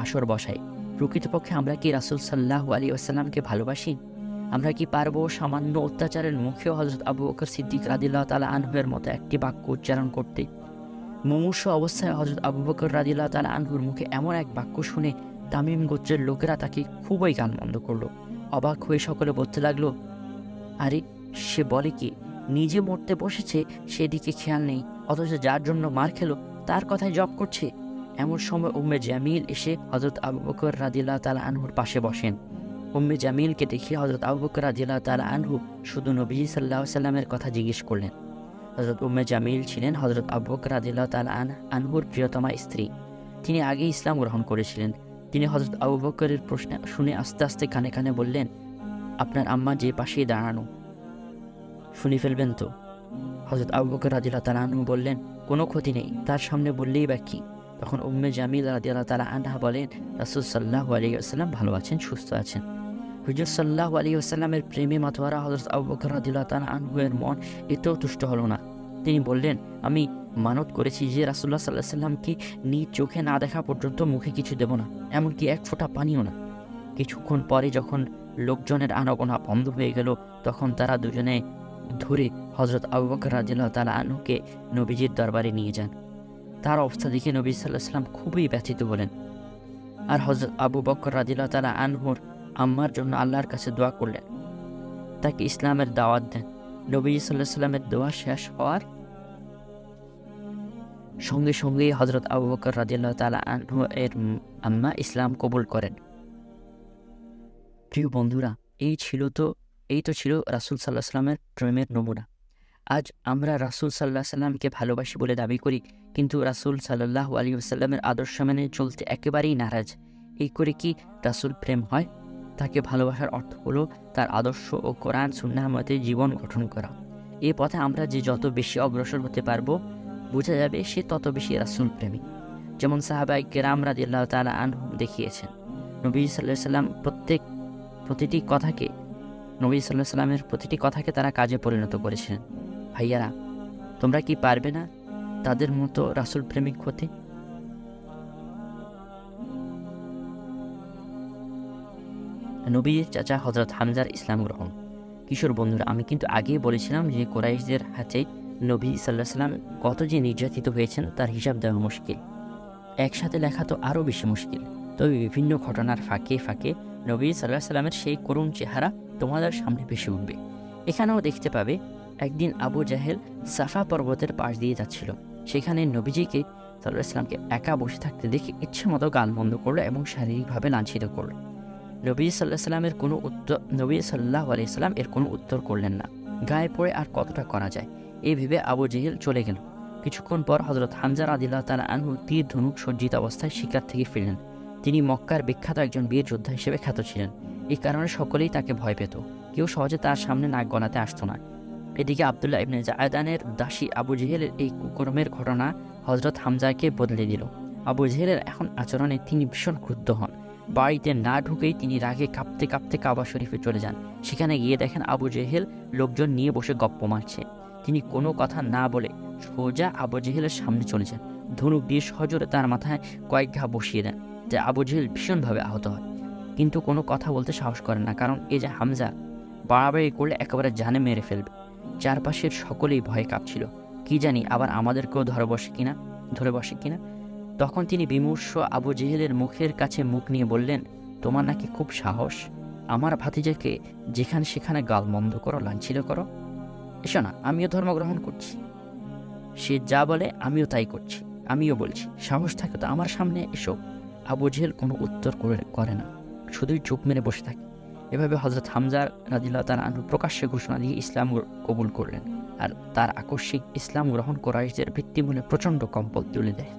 আসর বসাই। প্রকৃতপক্ষে আমরা কি রাসূল সাল্লাল্লাহু আলাইহি ওয়াসাল্লামকে ভালোবাসি? আমরা কি পারবো সামান্য অত্যাচারের মুখেও হযরত আবু বকর সিদ্দিক রাদিয়াল্লাহু তাআলা আনহুর মতো একটি বাক্য উচ্চারণ করতে? মুমূর্ষু অবস্থায় হযরত আবু বকর রাদিয়াল্লাহু তাআলা আনহুর মুখে এমন এক বাক্য শুনে তামিম গোত্রের লোকেরা তাকে খুবই গালমন্দ করলো। অবাক হয়ে সকলে বলতে লাগলো, আরে সে বলে কি, নিজে মরতে বসেছে সেদিকে খেয়াল নেই, অথচ যার জন্য মার খেলো তার কথায় জপ করছে। এমন সময় উম্মে জামিল এসে হযরত আবু বকর রাদিয়াল্লাহু তাআলা আনহুর পাশে বসেন। উম্মে জামিলকে দেখে হযরত আবু বকর রাদিয়াল্লাহু তাআলা আনহু শুধু নবীজি সাল্লাল্লাহু আলাইহি সাল্লামের কথা জিজ্ঞেস করলেন। হযরত উম্মে জামিল ছিলেন হযরত আবু বকর রাদিয়াল্লাহু তাআলা আনহুর প্রিয়তমা স্ত্রী। তিনি আগে ইসলাম গ্রহণ করেছিলেন। তিনি হযরত আবু বকরের প্রশ্ন শুনে আস্তে আস্তে কানে কানে বললেন, আপনার আম্মা যে পাশেই দাঁড়ানো, শুনে ফেলবেন তো? হযরত আবু বকর রাদিয়াল্লাহু তাআলা আনহু বললেন, কোনো ক্ষতি নেই, তার সামনে বললেই বা কি। তখন উম্মে জামিল রাদিয়াল্লাহু তাআলা আনহা বলেন, রাসূল সাল্লাল্লাহু আলাইহি ওয়াসাল্লাম ভালো আছেন, সুস্থ আছেন। হুজুর সাল্লাল্লাহু আলাইহি ওয়াসাল্লামের প্রেমে মাতোয়ারা হযরত আবু বকর রাদিয়াল্লাহু তাআলা আনহু এর মন এতেও তুষ্ট হলো না। তিনি বললেন, আমি মানত করেছি যে রাসূলুল্লাহ সাল্লাল্লাহু আলাইহি ওয়াসাল্লামকে নিজ চোখে না দেখা পর্যন্ত মুখে কিছু দেব না, এমনকি এক ফোঁটা পানিও না। কিছুক্ষণ পরে যখন লোকজনের আনাগোনা বন্ধ হয়ে গেল, তখন তারা দুজনে ধরে হযরত আবু বকর রাদিয়াল্লাহু তাআলা আনহুকে নবীজির দরবারে নিয়ে যান। তার অবস্থা দেখে নবী সাল্লাল্লাহু আলাইহি ওয়াসাল্লাম খুবই ব্যথিত হলেন, আর হযরত আবু বকর রাদিয়াল্লাহু তাআলা আনহুর আম্মার জন্য আল্লাহর কাছে দোয়া করলেন, তাকে ইসলামের দাওয়াত দেন। নবী সাল্লাল্লাহু আলাইহি ওয়াসাল্লামের দোয়া শেষ হওয়ার সঙ্গে সঙ্গেই হযরত আবু বকর রাদিয়াল্লাহু তাআলা আনহু এর আম্মা ইসলাম কবুল করেন। প্রিয় বন্ধুরা, এই তো ছিল রাসূল সাল্লাল্লাহু আলাইহি ওয়াসাল্লামের প্রেমের নমুনা। আজ আমরা রাসূল সাল্লাল্লাহু আলাইহি ওয়াসাল্লামকে ভালোবাসি বলে দাবি করি, কিন্তু রাসূল সাল্লাল্লাহু আলাইহি ওয়াসাল্লামের আদর্শ মেনে চলতে একেবারেই নারাজ। এই করে কি রাসূল প্রেম হয়? তাকে ভালোবাসার অর্থ হলো তার আদর্শ ও কোরআন সুন্নাহ মতে জীবন গঠন করা। এই পথে আমরা যে যত বেশি অগ্রসর হতে পারবো, বোঝা যাবে সে তত বেশি রাসূল প্রেমী। যেমন সাহাবায়ে কেরাম রাদিয়াল্লাহু তাআলা আনহুম দেখিয়েছেন, নবী সাল্লাল্লাহু আলাইহি ওয়াসাল্লাম নবী সাল্লাল্লাহু আলাইহি ওয়াসাল্লামের প্রতিটি কথাকে তারা কাজে পরিণত করেছিলেন। ভাইয়ারা, তোমরা কি পারবে না তাদের মতো রাসূল প্রেমিক হতে? নবীর চাচা হযরত হামজার ইসলাম গ্রহণ। কিশোর বন্ধুরা, আমি কিন্তু আগেই বলেছিলাম যে কুরাইশদের হাতে নবী সাল্লাল্লাহু আলাইহি ওয়াসাল্লাম কত যে নির্যাতিত হয়েছেন তার হিসাব দেওয়া মুশকিল, একসাথে লেখা তো আরও বেশি মুশকিল। তবে বিভিন্ন ঘটনার ফাঁকে ফাঁকে নবী সাল্লাল্লাহু আলাইহি ওয়াসাল্লামের সেই করুণ চেহারা তোমাদের সামনে ভেসে উঠবে। এখানেও দেখতে পাবে, একদিন আবু জাহেল সাফা পর্বতের পাশ দিয়ে যাচ্ছিল। সেখানে নবীজিকে সাল্লাল্লাহু আলাইহি ওয়াসাল্লামকে একা বসে থাকতে দেখে ইচ্ছে মতো গালমন্দ করলো এবং শারীরিকভাবে লাঞ্ছিত করলো। নবী সাল্লাল্লাহু আলাইহি ওয়াসাল্লাম এর কোনো উত্তর করলেন না। গায়ে পড়ে আর কতটা করা যায়, এই ভেবে আবু জেহেল চলে গেল। কিছুক্ষণ পর হযরত হামজা রাদিয়াল্লাহু তাআলা আনহু তীর ধনুক সজ্জিত অবস্থায় শিকার থেকে ফিরলেন। তিনি মক্কার বিখ্যাত একজন বীর যোদ্ধা হিসেবে খ্যাত ছিলেন। এই কারণে সকলেই তাকে ভয় পেত, কেউ সহজে তার সামনে নাক গলাতে আসতো না। এদিকে আব্দুল্লাহ ইবনে জায়দানের দাসী আবু জেহেলের এই কুকর্মের ঘটনা হযরত হামজাকে বদলে দিল। আবু জেহেলের এখন আচরণে তিনি ভীষণ ক্রুদ্ধ হন। বাড়িতে না ঢুকেই তিনি রাগে কাঁপতে কাঁপতে কাবা শরীফে চলে যান। সেখানে গিয়ে দেখেন আবু জেহেল লোকজন নিয়ে বসে গপ্প মারছে। তিনি কোনো কথা না বলে সোজা আবু জেহেলের সামনে চলে যান, ধনুক দিয়ে সজোরে তার মাথায় কয়েক ঘা বসিয়ে দেন, যে আবু জেহেল ভীষণভাবে আহত হয়। কিন্তু কোনো কথা বলতে সাহস করেন না, কারণ এই যে হামজা বাড়াবাড়ি করলে একেবারে জানে মেরে ফেলবে। চারপাশের সকলেই ভয়ে কাঁপছিল, কি জানি আবার আমাদেরকেও ধরে বসে কিনা। তখন তিনি বিমর্ষ আবু জেহেলের মুখের কাছে মুখ নিয়ে বললেন, তোমার নাকি খুব সাহস, আমার ভাতিজাকে যেখানে সেখানে গালমন্দ করো, লাঞ্ছিত করো। এসো না, আমিও ধর্মগ্রহণ করছি। সে যা বলে আমিও তাই করছি, আমিও বলছি, সাহস থাকে তো আমার সামনে এসো। আবু জেহেল কোনো উত্তর করে না, শুধুই চুপ মেরে বসে থাকে। এভাবে হযরত হামজা রাদিয়াল্লাহু তাআলা আনহু প্রকাশ্যে ঘোষণা দিয়ে ইসলাম কবুল করলেন, আর তার আকস্মিক ইসলাম গ্রহণ কুরাইশদের ভিত্তিমূলে প্রচণ্ড কম্পন তুলে দেয়।